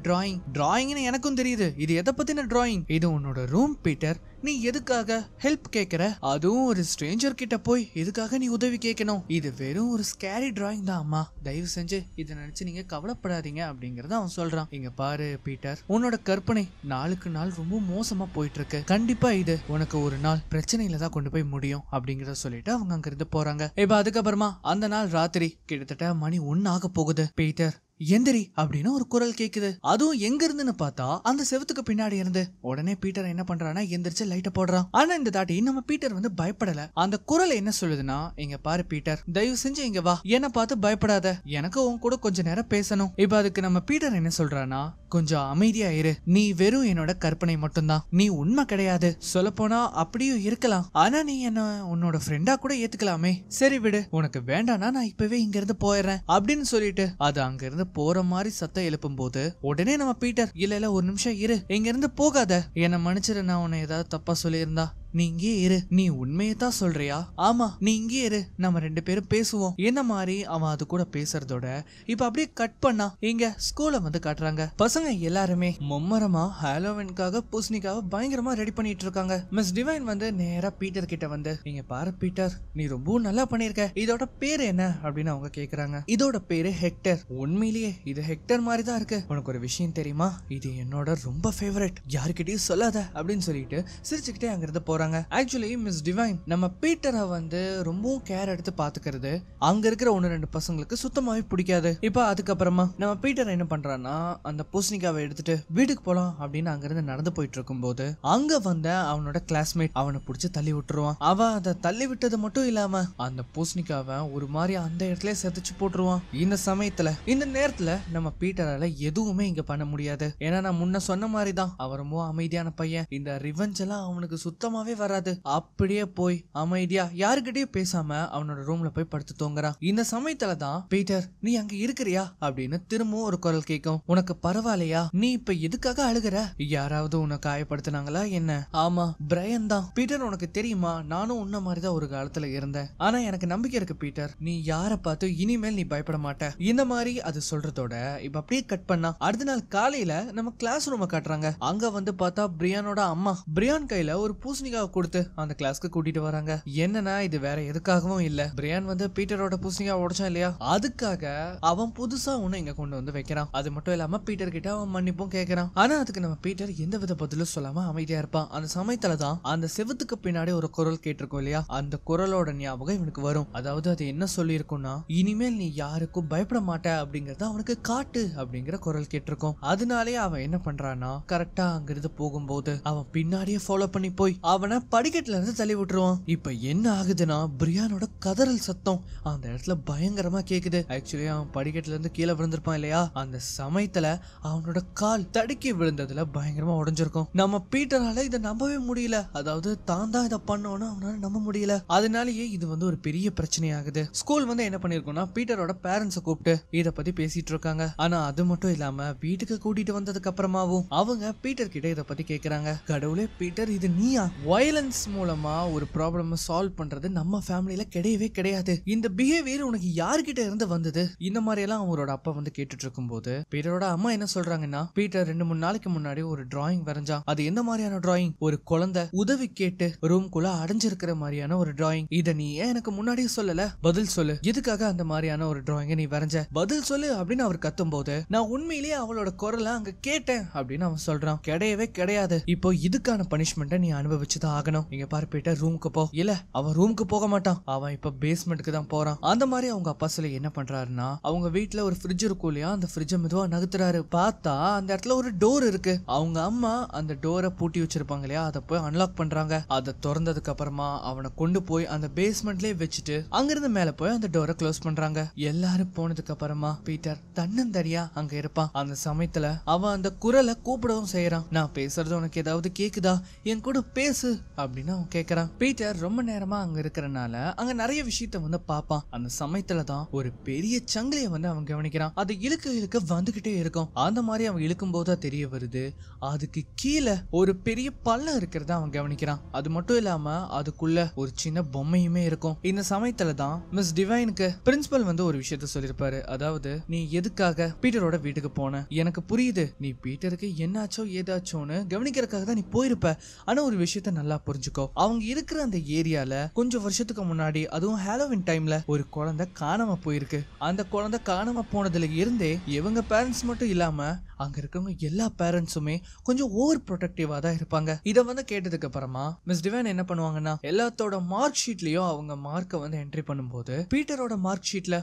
டிராயிங்னு எனக்கும் தெரியுது, இது எதை பத்தின டிராயிங்? இது உன்னோட ரூம் பீட்டர், நீ எதுக்காக ஹெல்ப் கேக்குற? அதுவும் ஒரு ஸ்ட்ரேஞ்சர் கிட்ட போய் எதுக்காக நீ உதவி கேட்கணும்? இது வெறும் ஒரு ஸ்கேரி டிராயிங் தான் அம்மா, தயவு செஞ்சு இதை நினைச்சு நீங்க கவலைப்படாதீங்க அப்படிங்கறத அவன் சொல்றான். இங்க பாரு பீட்டர், உன்னோட கற்பனை நாளுக்கு நாள் ரொம்ப மோசமா போயிட்டு இருக்கு. கண்டிப்பா இது உனக்கு ஒரு நாள் பிரச்சனையில தான் கொண்டு போய் முடியும் அப்படிங்கறத சொல்லிட்டு அவங்க அங்க இருந்து போறாங்க. இப்ப அதுக்கப்புறமா அந்த நாள் ராத்திரி கிட்டத்தட்ட மணி 1 ஆக போகுது. பீட்டர் எந்திரி அப்படின்னு ஒரு குரல் கேக்குது. அதுவும் எங்க இருந்துன்னு பார்த்தா அந்த செவத்துக்கு பின்னாடி இருந்து. உடனே பீட்டர் என்ன பண்றானா, எந்திரிச்சு லைட்ட போடுறான். ஆனா இந்த தாட்டி நம்ம பீட்டர் வந்து பயப்படல. அந்த குரல் என்ன சொல்லுதுன்னா, இங்க பாரு பீட்டர், தயவு செஞ்சு இங்க வா, என்ன பார்த்து பயப்படாத, எனக்கு உன் கூட கொஞ்ச நேரம் பேசணும். இப்ப அதுக்கு நம்ம பீட்டர் என்ன சொல்றானா, கொஞ்சம் அமைதியா இரு, நீ வெறும் என்னோட கற்பனை மட்டும்தான், நீ உண்மை கிடையாது. சொல்ல போனா அப்படியும் இருக்கலாம், ஆனா நீ என்ன உன்னோட ஃப்ரெண்டா கூட ஏத்துக்கலாமே. சரி விடு, உனக்கு வேண்டானா நான் இப்பவே இங்க இருந்து போயிடுறேன் அப்படின்னு சொல்லிட்டு அது அங்க இருந்து போற மாதிரி சத்தம் எழுப்பும் போது உடனே நம்ம பீட்டர், இல்ல ஒரு நிமிஷம் இரு, இங்க இருந்து போகாத, என்ன மன்னிச்சிரு, நான் உன்னை ஏதாவது தப்பா சொல்லியிருந்தா நீ இங்கே இரு, நீ உண்மையை தான் சொல்றியா? ஆமா, நீ இங்கே இரு, நம்ம 2 பேரும் பேசுவோம். என்ன மாதிரி அவன் அது கூட பேசுறதோட இப்ப அப்படியே கட் பண்ணா இங்க ஸ்கூல வந்து காட்டுறாங்க. பசங்க எல்லாருமே மும்மரமா ஹாலோவின்காக பூசணிக்காக பயங்கரமா ரெடி பண்ணிட்டு இருக்காங்க. மிஸ் டிவைன் வந்து நேரா பீட்டர் கிட்ட வந்து, இங்க பாரு பீட்டர், நீ ரொம்ப நல்லா பண்ணிருக்க, இதோட பேரு என்ன அப்படின்னு அவங்க கேக்குறாங்க. இதோட பேரு ஹெக்டர். உண்மையிலேயே இது ஹெக்டர் மாதிரி தான் இருக்கு. உனக்கு ஒரு விஷயம் தெரியுமா, இது என்னோட ரொம்ப ஃபேவரட், யாருக்கிட்டையும் சொல்லாத அப்படின்னு சொல்லிட்டு சிரிச்சுக்கிட்டே அங்கிருந்து போறாங்க. ஆக்சுவலி மிஸ் டிவைன் நம்ம பீட்டரை வந்து ரொம்பவும் கேர் எடுத்து பாத்துக்கிறது அங்க இருக்கிற 1-2 பசங்களுக்கு சுத்தமாவே பிடிக்காது. இப்ப அதுக்கப்புறமா நம்ம பீட்டர் என்ன பண்றான்னா, அந்த பூசணிக்காவை எடுத்துட்டு வீட்டுக்கு போலாம் அப்படின்னு அங்கிருந்து நடந்து போயிட்டு இருக்கும் போது அங்க வந்த அவனோட கிளாஸ்மேட் அவனை பிடிச்சு தள்ளி விட்டுருவான். அவன் அதை தள்ளி விட்டது மட்டும் இல்லாம அந்த பூசணிக்காவை ஒரு மாதிரி அந்த இடத்துல செதைச்சு போட்டுருவான். இந்த சமயத்துல இந்த நேரத்துல நம்ம பீட்டரால எதுவுமே இங்க பண்ண முடியாது. ஏன்னா நான் முன்ன சொன்ன மாதிரிதான் அவன் ரொம்ப அமைதியான பையன். இந்த ரிவெஞ்ச் எல்லாம் அவனுக்கு சுத்தமாவே வராது. அப்படியே போய் அமைதியா யாருக்கிட்டையும் பேசாம அவனோட ரூம்ல போய் படுத்து தூங்குறான். இந்த சமயத்துலதான் பீட்டர், நீ அங்க இருக்கிறியா அப்படின்னு திரும்பவும் ஒரு குரல் கேட்கும். உனக்கு பரவாயில்லையா, நீ இப்ப எதுக்காக அழுகுற, யாராவது உன்னை காயப்படுத்தினாங்களா என்ன? ஆமா, பிரையன் தான். பீட்டர், உனக்கு தெரியுமா, நானும் உன்ன மாதிரிதான் ஒரு காலத்துல இருந்தேன், ஆனா எனக்கு நம்பிக்கை இருக்கு பீட்டர், நீ யார பார்த்து இனிமேல் நீ பயப்பட மாட்ட. இந்த மாதிரி அது சொல்றதோட இப்ப அப்படியே கட் பண்ணா அடுத்த நாள் காலையில நம்ம கிளாஸ் ரூம் காட்டுறாங்க. அங்க வந்து பார்த்தா பிரியானோட அம்மா பிரியான் கையில ஒரு பூசணிக்காவை கொடுத்து அந்த கிளாஸ்க்கு கூட்டிட்டு வராங்க. என்னன்னா இது வேற எதுக்காகவும் இல்ல, பிரியான் வந்து பீட்டரோட பூசணிக்காவை உடைச்சான் இல்லையா, அதுக்காக அவன் புதுசா ஒண்ணு இங்க கொண்டு வந்து வைக்கிறான். அது மட்டும் இல்லாம பீட்டர் கிட்ட அவன் மன்னிப்பும் கேட்கறான். ஆனா அதுக்கு நம்ம பீட்டர் எந்த வித பதிலும் சொல்லாம அமைதியா இருப்பான். அந்த சமயத்துலதான் அந்த செவுத்துக்கு பின்னாடி ஒரு குரல் கேட்டிருக்கோம் இல்லையா, அந்த குரலோட ஞாபகம் இவனுக்கு வரும். அதாவது அது என்ன சொல்லி இருக்கும்னா, இனிமேல் நீ யாருக்கும் பயப்பட மாட்ட அப்படிங்கறத அவனுக்கு காட்டு அப்படிங்கிற குரல் கேட்டிருக்கோம். அதனாலே அவன் என்ன பண்றான்னா, கரெக்டா அங்கிருந்து போகும்போது அவன் பின்னாடியே ஃபாலோ பண்ணி போய் அவனை படிக்கட்டுல இருந்து தள்ளி விட்டுருவான். இப்ப என்ன ஆகுதுன்னா, பிரியானோட கதறல் சத்தம் அந்த இடத்துல பயங்கரமா கேக்குது. ஆக்சுவலி அவன் படிக்கட்டுல இருந்து கீழே விழுந்திருப்பான் இல்லையா, அந்த சமயத்துல அவனோட கால் தடுக்கி விழுந்ததுல பயங்கரமா உடைஞ்சிருக்கும். நம்ம பீட்டரால இதை நம்பவே முடியல. அதாவது தான் தான் இதை பண்ணோன்னு அவனால நம்ப முடியல. அதனாலயே இது வந்து ஒரு பெரிய பிரச்சனையாகுது. ஸ்கூல் வந்து என்ன பண்ணிருக்கோம்னா, பீட்டரோட பேரண்ட்ஸை கூப்பிட்டு இத பத்தி பேசிட்டு இருக்காங்க. ஆனா அது மட்டும் இல்லாம வீட்டுக்கு கூட்டிட்டு வந்ததுக்கு அப்புறமாவும் அவங்க பீட்டர் கிட்ட இத பத்தி கேக்குறாங்க. கடவுளே பீட்டர், இது நீயா? வயலன்ஸ் மூலமா ஒரு ப்ராப்ளம் சால்வ் பண்றது நம்ம ஃபேமிலியில கிடையவே கிடையாது. இந்த பிஹேவியர் உனக்கு யார்கிட்ட இருந்து வந்தது? இந்த மாதிரி எல்லாம் அவரோட அப்பா வந்து கேட்டுட்டு இருக்கும் போது பீட்டரோட அம்மா என்ன சொல்றாங்கன்னா, பீட்டர் 2-3 நாளைக்கு முன்னாடி ஒரு டிராயிங் வரைஞ்சான். அது என்ன மாதிரியான டிராயிங்? ஒரு குழந்தை உதவி கேட்டு ரூம்குள்ள அடைஞ்சிருக்கிற மாதிரியான ஒரு டிராயிங். இத நீ ஏன் எனக்கு முன்னாடியே சொல்லல? பதில் சொல்லு, எதுக்காக அந்த மாதிரியான ஒரு டிராயிங்க நீ வரைஞ்ச? பதில் சொல்லு அப்படின்னு அவர் கத்தும் போது நான் உண்மையிலேயே அவளோட குரலை அங்க கேட்டேன் அப்படின்னு அவன் சொல்றான். கிடையவே கிடையாது, இப்போ இதுக்கான பனிஷ்மெண்ட்டை நீ அனுபவிச்சுதான் ஆகணும். இங்க பாரு பீட்டர், ரூமுக்கு போ. இல்ல, அவன் ரூமுக்கு போக மாட்டான், அவன் இப்ப பேஸ்மெண்ட்டுக்கு தான் போறான். அந்த மாதிரி அவங்க அப்பா சொல்லி என்ன பண்றாருன்னா, அவங்க வீட்டுல ஒரு ஃப்ரிட்ஜ் இருக்கும் இல்லையா, அந்த ஃப்ரிட்ஜை மெதுவா நகர்த்துறாரு. பார்த்தா அந்த இடத்துல ஒரு டோர் இருக்கு. அவங்க அம்மா அந்த டோரை பூட்டி வச்சிருப்பாங்க இல்லையா, அதை போய் அன்லாக் பண்றாங்க. அதை திறந்ததுக்கு அப்புறமா அவனை கொண்டு போய் அந்த பேஸ்மெண்ட்லயே வச்சுட்டு அங்கிருந்து மேல போய் அந்த டோரை க்ளோஸ் பண்றாங்க. எல்லாரும் போனதுக்கு அப்புறமா பீட்டர் தன்னந்தனியா அங்க இருப்பான். அந்த சமயத்துல அவன் அந்த குரலை கூப்பிடவும் செய்யறான். நான் பேசுறது உனக்கு ஏதாவது கேக்குதா? என் கூட பேசு அப்படின்னு அவன் கேக்குறான். பீட்டர் ரொம்ப நேரமா அங்க இருக்கிறனால அங்க நிறைய விஷயத்த வந்து பாப்பான். அந்த சமயத்துலதான் ஒரு பெரிய சங்கிலிய வந்து அவன் கவனிக்கிறான். அது இழுக்க இழுக்க வந்துகிட்டே இருக்கும். அந்த மாதிரி அவன் இழுக்கும் போது தெரிய வருது, அதுக்கு கீழே ஒரு பெரிய பள்ளம் இருக்கிறத அவன் கவனிக்கிறான். அது மட்டும் இல்லாம அதுக்குள்ள ஒரு சின்ன பொம்மையுமே இருக்கும். இந்த சமயத்துலதான் மிஸ் டிவைனுக்கு பிரின்சிபல் வந்து ஒரு விஷயத்த சொல்லிருப்பாரு. அதாவது, நீ எதுக்காக பீட்டரோட வீட்டுக்கு போன? எனக்கு புரியுது, நீ பீட்டருக்கு என்னாச்சோ ஏதாச்சோன்னு கவனிக்கிறதுக்காக தான் நீ போயிருப்ப. ஆனா ஒரு விஷயத்த நல்லா புரிஞ்சுக்கோ. அவங்க இருக்கிற அந்த ஏரியால கொஞ்சம் வருஷத்துக்கு முன்னாடி, அதுவும் ஹாலோவின் டைம்ல ஒரு குழந்தை காணாம போயிருக்கு. அந்த குழந்தை காணாம போனதுல இருந்தே இவங்க பேரண்ட்ஸ் மட்டும் இல்லாம அங்க இருக்கவங்க எல்லா பேரண்ட்ஸுமே கொஞ்சம் ஓவர் ப்ரொடெக்டிவா தான் இருப்பாங்க. இதை வந்து கேட்டதுக்கு அப்புறமா மிஸ் டிவைன் என்ன பண்ணுவாங்கன்னா, எல்லாத்தோட மார்க் ஷீட்லயும் அவங்க மார்க்கை வந்து என்ட்ரி பண்ணும்போது பீட்டரோட மார்க் ஷீட்ல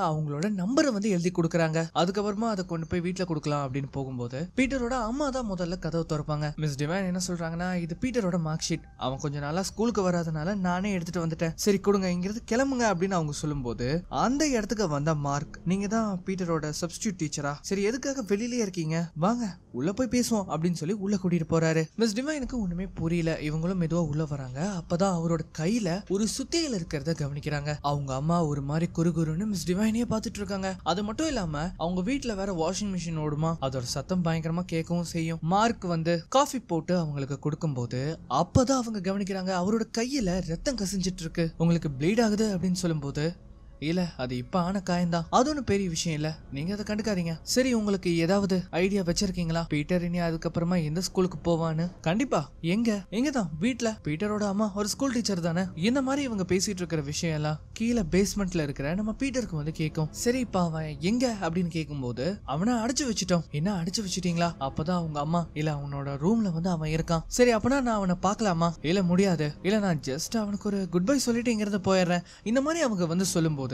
அவங்களோட நம்பரை வந்து எழுதி கொடுக்குறாங்க. அதுக்கப்புறமா அதை கொண்டு போய் வீட்டுல கொடுக்கலாம் அப்படின்னு போகும்போது பீட்டரோட அம்மா தான் முதல்ல கதவை திறப்பாங்க. மிஸ் டிவைன் என்ன சொல்றாங்கன்னா, இது பீட்டரோட மார்க் ஷீட், அவன் கொஞ்சம் நாளா ஸ்கூலுக்கு வராதனால நானே எடுத்துட்டு வந்துட்டேன், சரி கொடுங்க, இங்கிருந்து கிளம்புங்க அப்படின்னு அவங்க சொல்லும்போது அந்த இடத்துக்கு வந்த மார்க், நீங்க தான் பீட்டரோட சப்ஸ்டியூட் டீச்சரா, சரி எதுக்காக வெளியிலே இருக்கீங்க, வாங்க உள்ள போய் பேசுவோம் அப்படின்னு சொல்லி உள்ள கூட்டிட்டு போறாரு. மிஸ் டிவைனுக்கு ஒண்ணுமே புரியல. இவங்களும் மெதுவா உள்ள வராங்க. அப்பதான் அவரோட கையில ஒரு சுத்தியல் இருக்கிறத கவனிக்கிறாங்க. அவங்க அம்மா ஒரு மாதிரி குறுகுறுன்னு மிஸ் டிவைனையே பாத்துட்டு இருக்காங்க. அது மட்டும் இல்லாம அவங்க வீட்டுல வேற வாஷிங் மிஷின் ஓடுமா, அதோட சத்தம் பயங்கரமா கேட்கவும் செய்யும். மார்க் வந்து காஃபி போட்டு அவங்களுக்கு கொடுக்கும் போது அப்பதான் அவங்க கவனிக்கிறாங்க, அவரோட கையில ரத்தம் கசிஞ்சிட்டு இருக்கு. உங்களுக்கு ப்ளீட் ஆகுது அப்படின்னு சொல்லும் போது, இல்ல அது இப்ப ஆன காயம்தான், அது ஒன்னும் பெரிய விஷயம் இல்ல, நீங்க அதை கண்டுக்காதீங்க. சரி உங்களுக்கு ஏதாவது ஐடியா வச்சிருக்கீங்களா, பீட்டர் இனி அதுக்கப்புறமா எந்த ஸ்கூலுக்கு போவான்னு? கண்டிப்பா, எங்கதான் வீட்டுல, பீட்டரோட அம்மா ஒரு ஸ்கூல் டீச்சர் தானே. இந்த மாதிரி இவங்க பேசிட்டு இருக்கிற விஷயம் எல்லாம் கீழே பேஸ்மெண்ட்ல இருக்கிற நம்ம பீட்டருக்கு வந்து கேட்கும். சரி இப்ப அவன் எங்க அப்படின்னு கேட்கும் போது, அவனை அடைச்சு வச்சுட்டோம். என்ன அடைச்சு வச்சுட்டீங்களா? அப்பதான் அவங்க அம்மா, இல்ல அவனோட ரூம்ல வந்து அவன் இருக்கான். சரி அப்பனா நான் அவனை பாக்கலாமா? இல்ல முடியாது, இல்ல நான் ஜஸ்ட் அவனுக்கு ஒரு குட் பை சொல்லிட்டு இங்கிருந்து போயிடுறேன். இந்த மாதிரி அவங்க வந்து சொல்லும் போது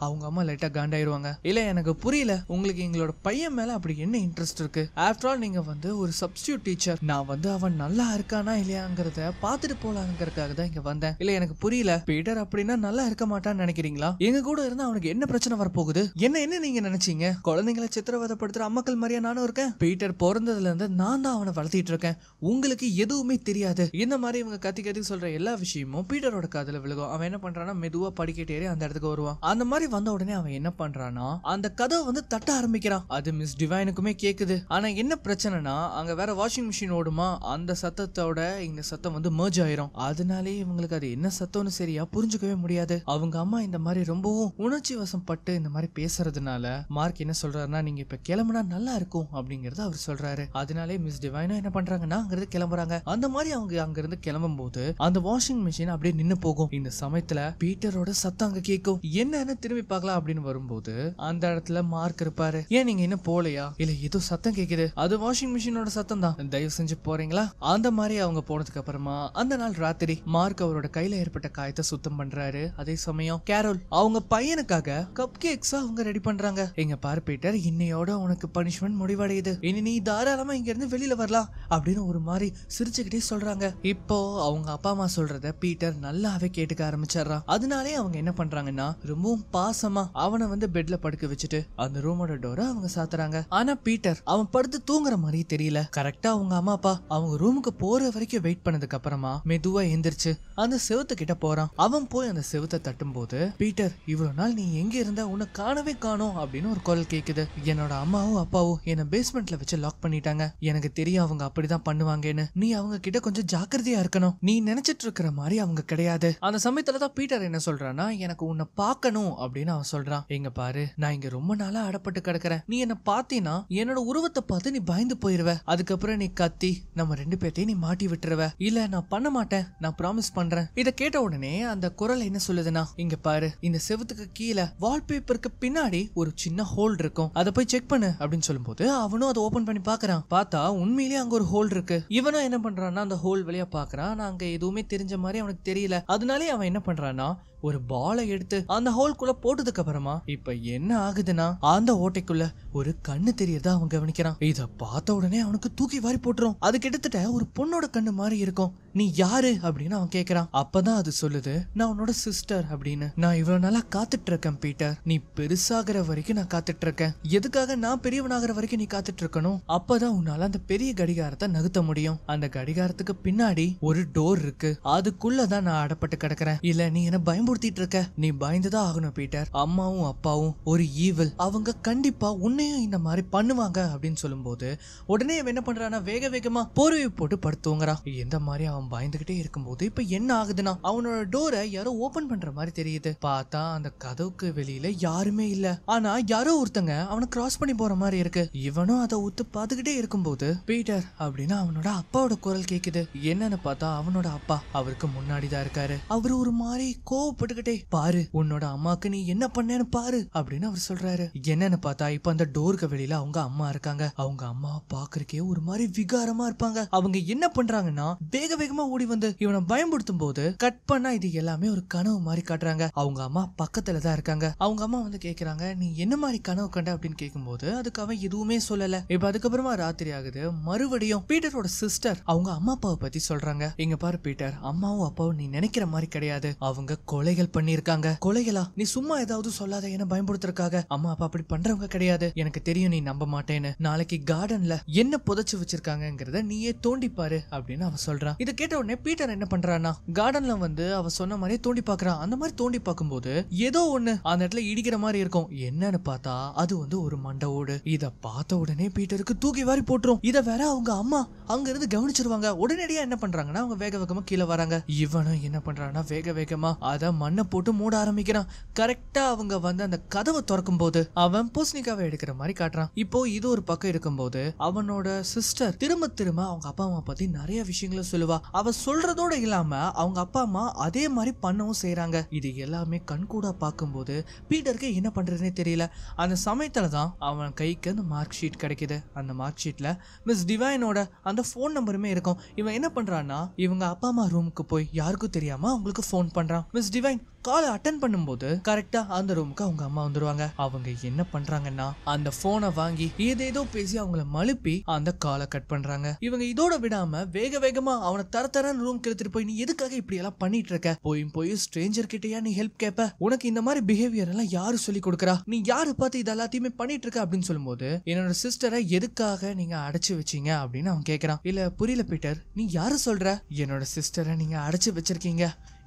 அவங்க அம்மா லைட்டா காண்டாயிருவாங்க. இல்ல எனக்கு புரியல, உங்களுக்கு எங்களோட பையன் மேல அப்படி என்ன இன்ட்ரெஸ்ட் இருக்கு? ஆஃப்டர் ஆல் நீங்க வந்து ஒரு சப்ஸ்டியூட் டீச்சர், நான் வந்து அவன் நல்லா இருக்கானா இல்லையாங்கிறத பாத்துட்டு போலாங்கிறதுக்காக தான் இங்க வந்தேன். இல்ல எனக்கு புரியல, பீட்டர் அப்படின்னா நல்லா இருக்க மாட்டான்னு நினைக்கிறீங்களா? எங்க கூட இருந்தா அவனுக்கு என்ன பிரச்சனை வரப்போகுது? என்ன நீங்க நினைச்சீங்க? குழந்தைங்களை சித்திரவதைப்படுத்துற அம்மக்கள் மாதிரியா நானும் இருக்கேன்? பீட்டர் பிறந்ததுல இருந்து நான் தான் அவனை வளர்த்திட்டு இருக்கேன், உங்களுக்கு எதுவுமே தெரியாது. இந்த மாதிரி இவங்க கத்தி கத்தி சொல்ற எல்லா விஷயமும் பீட்டரோட காதுல விழுகும். அவன் என்ன பண்றான்னா, மெதுவா படிக்கட்டு ஏறி அந்த இடத்துக்கு வருவான். அந்த மாதிரி வந்த உடனே அவன் என்ன பண்றானா, அந்த கதவை வந்து தட்ட ஆரம்பிக்கிறான். அது மிஸ் டிவைனுக்குமே கேக்குது. ஆனா என்ன பிரச்சனைனா, அங்க வேற வாஷிங் மிஷின் ஓடுமா, அந்த சத்தத்தோட இந்த சத்தம் வந்து மர்ஜ் ஆயிரும். அதனாலே இவங்களுக்கு அது என்ன சத்தம்னு சரியா புரிஞ்சுக்கவே முடியாது. அவங்க அம்மா இந்த மாதிரி ரொம்பவும் உணர்ச்சி வசம் பட்டு இந்த மாதிரி பேசுறதுனால மார்க் என்ன சொல்றாருன்னா, நீங்க இப்ப கிளம்புனா நல்லா இருக்கும் அப்படிங்கறத அவர் சொல்றாரு. அதனாலே மிஸ் டிவைனும் என்ன பண்றாங்கன்னா அங்கிருந்து கிளம்புறாங்க. அந்த மாதிரி அவங்க அங்கிருந்து கிளம்பும் போது அந்த வாஷிங் மிஷின் அப்படியே நின்னு போகும். இந்த சமயத்துல பீட்டரோட சத்தம் அங்க கேட்கும். என்ன திரும்பி பார்க்கலாம் அப்படின்னு வரும்போது அந்த இடத்துல மார்க் இருப்பாரு. ஏன் நீங்க இன்னும் போலையா? இல்ல ஏதோ சத்தம் கேக்குது, அது வாஷிங் மிஷினோட சத்தம் தான், தயவு செஞ்சு போறீங்களா? அந்த மாதிரி அவங்க போனதுக்கு அப்புறமா அந்த நாள் ராத்திரி மார்க் அவரோட கையில ஏற்பட்ட காயத்தை சுத்தம் பண்றாரு. அதே சமயம் கேரோல் அவங்க பையனுக்காக கப் கேக்ஸ் அவங்க ரெடி பண்றாங்க. எங்க பாரு பீட்டர், இன்னையோட உனக்கு பனிஷ்மெண்ட் முடிவடையுது, இனி நீ தாராளமா இங்க இருந்து வெளியில வரலாம் அப்படின்னு ஒரு மாதிரி சிரிச்சுக்கிட்டே சொல்றாங்க. இப்போ அவங்க அப்பா அம்மா சொல்றத பீட்டர் நல்லாவே கேட்டுக்க ஆரம்பிச்சிடறான். அதனாலே அவங்க என்ன பண்றாங்கன்னா, ரொம்பவும் பாசமா அவனை வந்து பெட்ல படுக்க வச்சுட்டு அந்த ரூமோட டோரை அவங்க சாத்துறாங்க. ஆனா பீட்டர் அவன் படுத்து தூங்குற மாதிரி தெரியல. கரெக்டா அவங்க அம்மா அப்பா அவங்க ரூமுக்கு போற வரைக்கும் வெயிட் பண்ணதுக்கு அப்புறமா மெதுவா எந்திரிச்சு அந்த செவுத்து கிட்ட போறான். அவன் போய் அந்த செவுத்தை தட்டும் போது, பீட்டர் இவ்வளவு நாள் நீ எங்க இருந்த, உன்னை காணவே காணோம் அப்படின்னு ஒரு குரல் கேக்குது. என்னோட அம்மாவும் அப்பாவும் என்ன பேஸ்மெண்ட்ல வச்சு லாக் பண்ணிட்டாங்க, எனக்கு தெரியும் அவங்க அப்படிதான் பண்ணுவாங்கன்னு, நீ அவங்க கிட்ட கொஞ்சம் ஜாக்கிரதையா இருக்கணும், நீ நினைச்சிட்டு இருக்கிற மாதிரி அவங்க கிடையாது. அந்த சமயத்துலதான் பீட்டர் என்ன சொல்றான்னா, எனக்கு உன்னை பார்க்கணும் அப்படின்னு அவன் சொல்றான். எங்க பாரு, நான் இங்க ரொம்ப நாளா அடப்பட்டு கிடக்குறேன், நீ என்ன பாத்தீனா என்னோட உருவத்தை பார்த்து நீ பயந்து போயிருவ, அதுக்கப்புறம் நீ கத்தி நம்ம ரெண்டு பேர்த்தையும் நீ மாட்டி விட்டுருவ. இல்ல நான் பண்ண மாட்டேன், நான் ப்ராமிஸ் பண்றேன். இத கேட்ட உடனே அந்த குரல் என்ன சொல்லுதுன்னா, இங்க பாரு, இந்த செவுத்துக்கு கீழே வால்பேப்பருக்கு பின்னாடி ஒரு சின்ன ஹோல் இருக்கும், அதை போய் செக் பண்ணு அப்படின்னு சொல்லும்போது அவனும் அதை ஓபன் பண்ணி பாக்குறான். பார்த்தா உண்மையிலேயே அங்க ஒரு ஹோல் இருக்கு. இவனும் என்ன பண்றான்னா அந்த ஹோல் வழியா பாக்குறான். ஆனா அங்க எதுவுமே தெரிஞ்ச மாதிரி அவனுக்கு தெரியல. அதனாலே அவன் என்ன பண்றான்னா ஒரு பாலை எடுத்து அந்த ஹோல்குள்ள போட்டதுக்கு அப்புறமா இப்ப என்ன ஆகுதுன்னா, அந்த ஓட்டைக்குள்ள ஒரு கண்ணு தெரியறதா அவன் கவனிக்கிறான். இத பார்த்த உடனே அவனுக்கு தூக்கி வாரி போட்டுரும். அது கிட்டத்தட்ட ஒரு பொண்ணோட கண்ணு மாதிரி இருக்கும். நீ யாரு அப்படின்னு அவன் கேக்குறான். அப்பதான் அது சொல்லுது, நான் உன்னோட சிஸ்டர் அப்படின்னு. நான் இவ்வளவு நாளா காத்துட்டு இருக்கேன் பீட்டர், நீ பெருசாகிற வரைக்கும் நான் காத்துட்டு இருக்கேன். எதுக்காக நான் பெரியவனாகிற வரைக்கும் நீ காத்துட்டு இருக்கணும்? அப்பதான் உன்னால அந்த பெரிய கடிகாரத்தை நகர்த்த முடியும். அந்த கடிகாரத்துக்கு பின்னாடி ஒரு டோர் இருக்கு, அதுக்குள்ளதான் நான் அடப்பட்டு கிடக்குறேன். இல்ல நீ என்ன பயன்படுத்திட்டு இருக்க, நீ பயந்துதான் ஆகணும் பீட்டர், அம்மாவும் அப்பாவும் ஒரு ஈவில், அவங்க கண்டிப்பா உன்னையும் இந்த மாதிரி பண்ணுவாங்க அப்படின்னு சொல்லும்போது உடனே அவன் என்ன பண்றானா வேக வேகமா போர்வை போட்டு படுத்துங்கிறான். இந்த மாதிரி அவன் பயந்துகிட்டே இருக்கும்போது இப்ப என்ன ஆகுதுன்னா அவனோட டோரை யாரோ ஓபன் பண்ற மாதிரி தெரியுது. பார்த்தா அந்த கதவுக்கு வெளியில யாருமே இல்ல, ஆனா யாரோ ஒருத்தங்க அவனை கிராஸ் பண்ணி போற மாதிரி இருக்கு. இவனும் அதை உத்து பார்த்துக்கிட்டே இருக்கும்போது பீட்டர் அப்படின்னு அவனோட அப்பாவோட குரல் கேக்குது. என்னன்னு பார்த்தா அவனோட அப்பா அவருக்கு முன்னாடிதான் இருக்காரு. அவரு ஒரு மாதிரி கோவப்பட்டுக்கிட்டே, பாரு உன்னோட அம்மாக்கு நீ என்ன பண்ணேன்னு பாரு அப்படின்னு அவர் சொல்றாரு. என்னன்னு பார்த்தா இப்ப அந்த டோருக்கு வெளியில அவங்க அம்மா இருக்காங்க. அவங்க அம்மாவை பாக்குறக்கே ஒரு மாதிரி விகாரமா இருப்பாங்க. அவங்க என்ன பண்றாங்கன்னா வேக வேகமா ஓடி வந்து இவனை பயன்படுத்தும் போது கட் பண்ணா இது எல்லாமே ஒரு கனவு மாதிரி காட்டுறாங்க. அவங்க அம்மா பக்கத்துல தான் இருக்காங்க. அவங்க அம்மா வந்து கேக்குறாங்க, நீ என்ன மாதிரி கனவு கண்ட அப்படின்னு கேட்கும்போது அதுக்கு அவன் எதுவுமே சொல்லல. இப்ப அதுக்கப்புறமா ராத்திரி ஆகுது. மறுபடியும் பீட்டரோட சிஸ்டர் அவங்க அம்மா அப்பாவை பத்தி சொல்றாங்க. இங்க பாரு பீட்டர், அம்மாவும் அப்பாவும் நீ நினைக்கிற மாதிரி கிடையாது. அவங்க கொலைகள் பண்ணிருக்காங்க. கொலைகளா? நீ சும்மா ஏதாவது சொல்லாத, என்ன பயன்படுத்துறதுக்காக. அம்மா அப்பா அப்படி பண்றவங்க கிடையாது. எனக்கு தெரியும் நீ நம்ப மாட்டேன்னு. நாளைக்கு கார்டன்ல என்ன புதைச்சு வச்சிருக்காங்கிறத நீயே தோண்டி பாரு அப்படின்னு அவ சொல்றான். இதை கேட்ட உடனே பீட்டர் என்ன பண்றான்னா கார்டன்ல வந்து அவ சொன்ன மாதிரியே தோண்டி பாக்குறான். அந்த மாதிரி தோண்டி பார்க்கும்போது ஏதோ ஒண்ணு அந்த இடத்துல இடிக்கிற மாதிரி இருக்கும். என்னன்னு பார்த்தா அது வந்து ஒரு மண்டை ஓடு. இத பார்த்த உடனே பீட்டருக்கு தூக்கி வாரி போட்டுரும். இத வேற அவங்க அம்மா அங்க இருந்து கவனிச்சிருவாங்க. உடனடியா என்ன பண்றாங்கன்னா அவங்க வேக வேகமா கீழே வராங்க. இவனும் என்ன பண்றான்னா வேக வேகமா அத மண்ணை போட்டு மூட ஆரம்பிக்கிறான். கரெக்டா அவங்க வந்து அந்த கதவை திறக்கும் போது அவன் பூசணிக்காவை எடுக்கிற மாதிரி காட்டுறான். இப்போ இது ஒரு பக்கம் இருக்கும்போது அவனோட சிஸ்டர் திரும்ப திரும்ப அவங்க அப்பா அம்மா பத்தி நிறைய விஷயங்களை சொல்லுவா. அவ சொல்றதோட இல்லாம அவங்க அப்பா அம்மா அதே மாதிரி பண்ணவும் செய்யறாங்க. இது எல்லாமே கண்கூடா பார்க்கும்போது பீட்டருக்கு என்ன பண்றதுன்னே தெரியல. அந்த சமயத்துல தான் அவன் கைக்கு அந்த மார்க் ஷீட் கிடைக்குது. அந்த மார்க் ஷீட்ல மிஸ் டிவைனோட அந்த போன் நம்பருமே இருக்கும். இவன் என்ன பண்றான்னா இவங்க அப்பா அம்மா ரூமுக்கு போய் யாருக்கும் தெரியாம அவங்களுக்கு போன் பண்றான். மிஸ் டிவைன் காலை அட்டன் பண்ணும்போது கரெக்டா அந்த ரூமுக்கு அவங்க அம்மா வந்துருவாங்க. அவங்க என்ன பண்றாங்கன்னா அந்த போனை வாங்கி ஏதேதோ பேசி அவங்கள மழுப்பி அந்த காலை கட் பண்றாங்க. இவங்க இதோட விடாம வேக வேகமா அவனை தரத்தரான ரூம் எடுத்துட்டு போய் நீ எதுக்காக இப்படி எல்லாம் பண்ணிட்டு இருக்க? போய் ஸ்ட்ரேஞ்சர் கிட்டயா நீ ஹெல்ப் கேப்ப? உனக்கு இந்த மாதிரி பிஹேவியர் எல்லாம் யாரு சொல்லி கொடுக்கறா? நீ யாரு பார்த்து இது எல்லாத்தையுமே பண்ணிட்டு இருக்க அப்படின்னு சொல்லும்போது என்னோட சிஸ்டரை எதுக்காக நீங்க அடைச்சு வச்சீங்க அப்படின்னு அவன் கேக்குறான். இல்ல புரியல பீட்டர், நீ யாரு சொல்ற? என்னோட சிஸ்டரை நீங்க அடைச்சு வச்சிருக்கீங்க,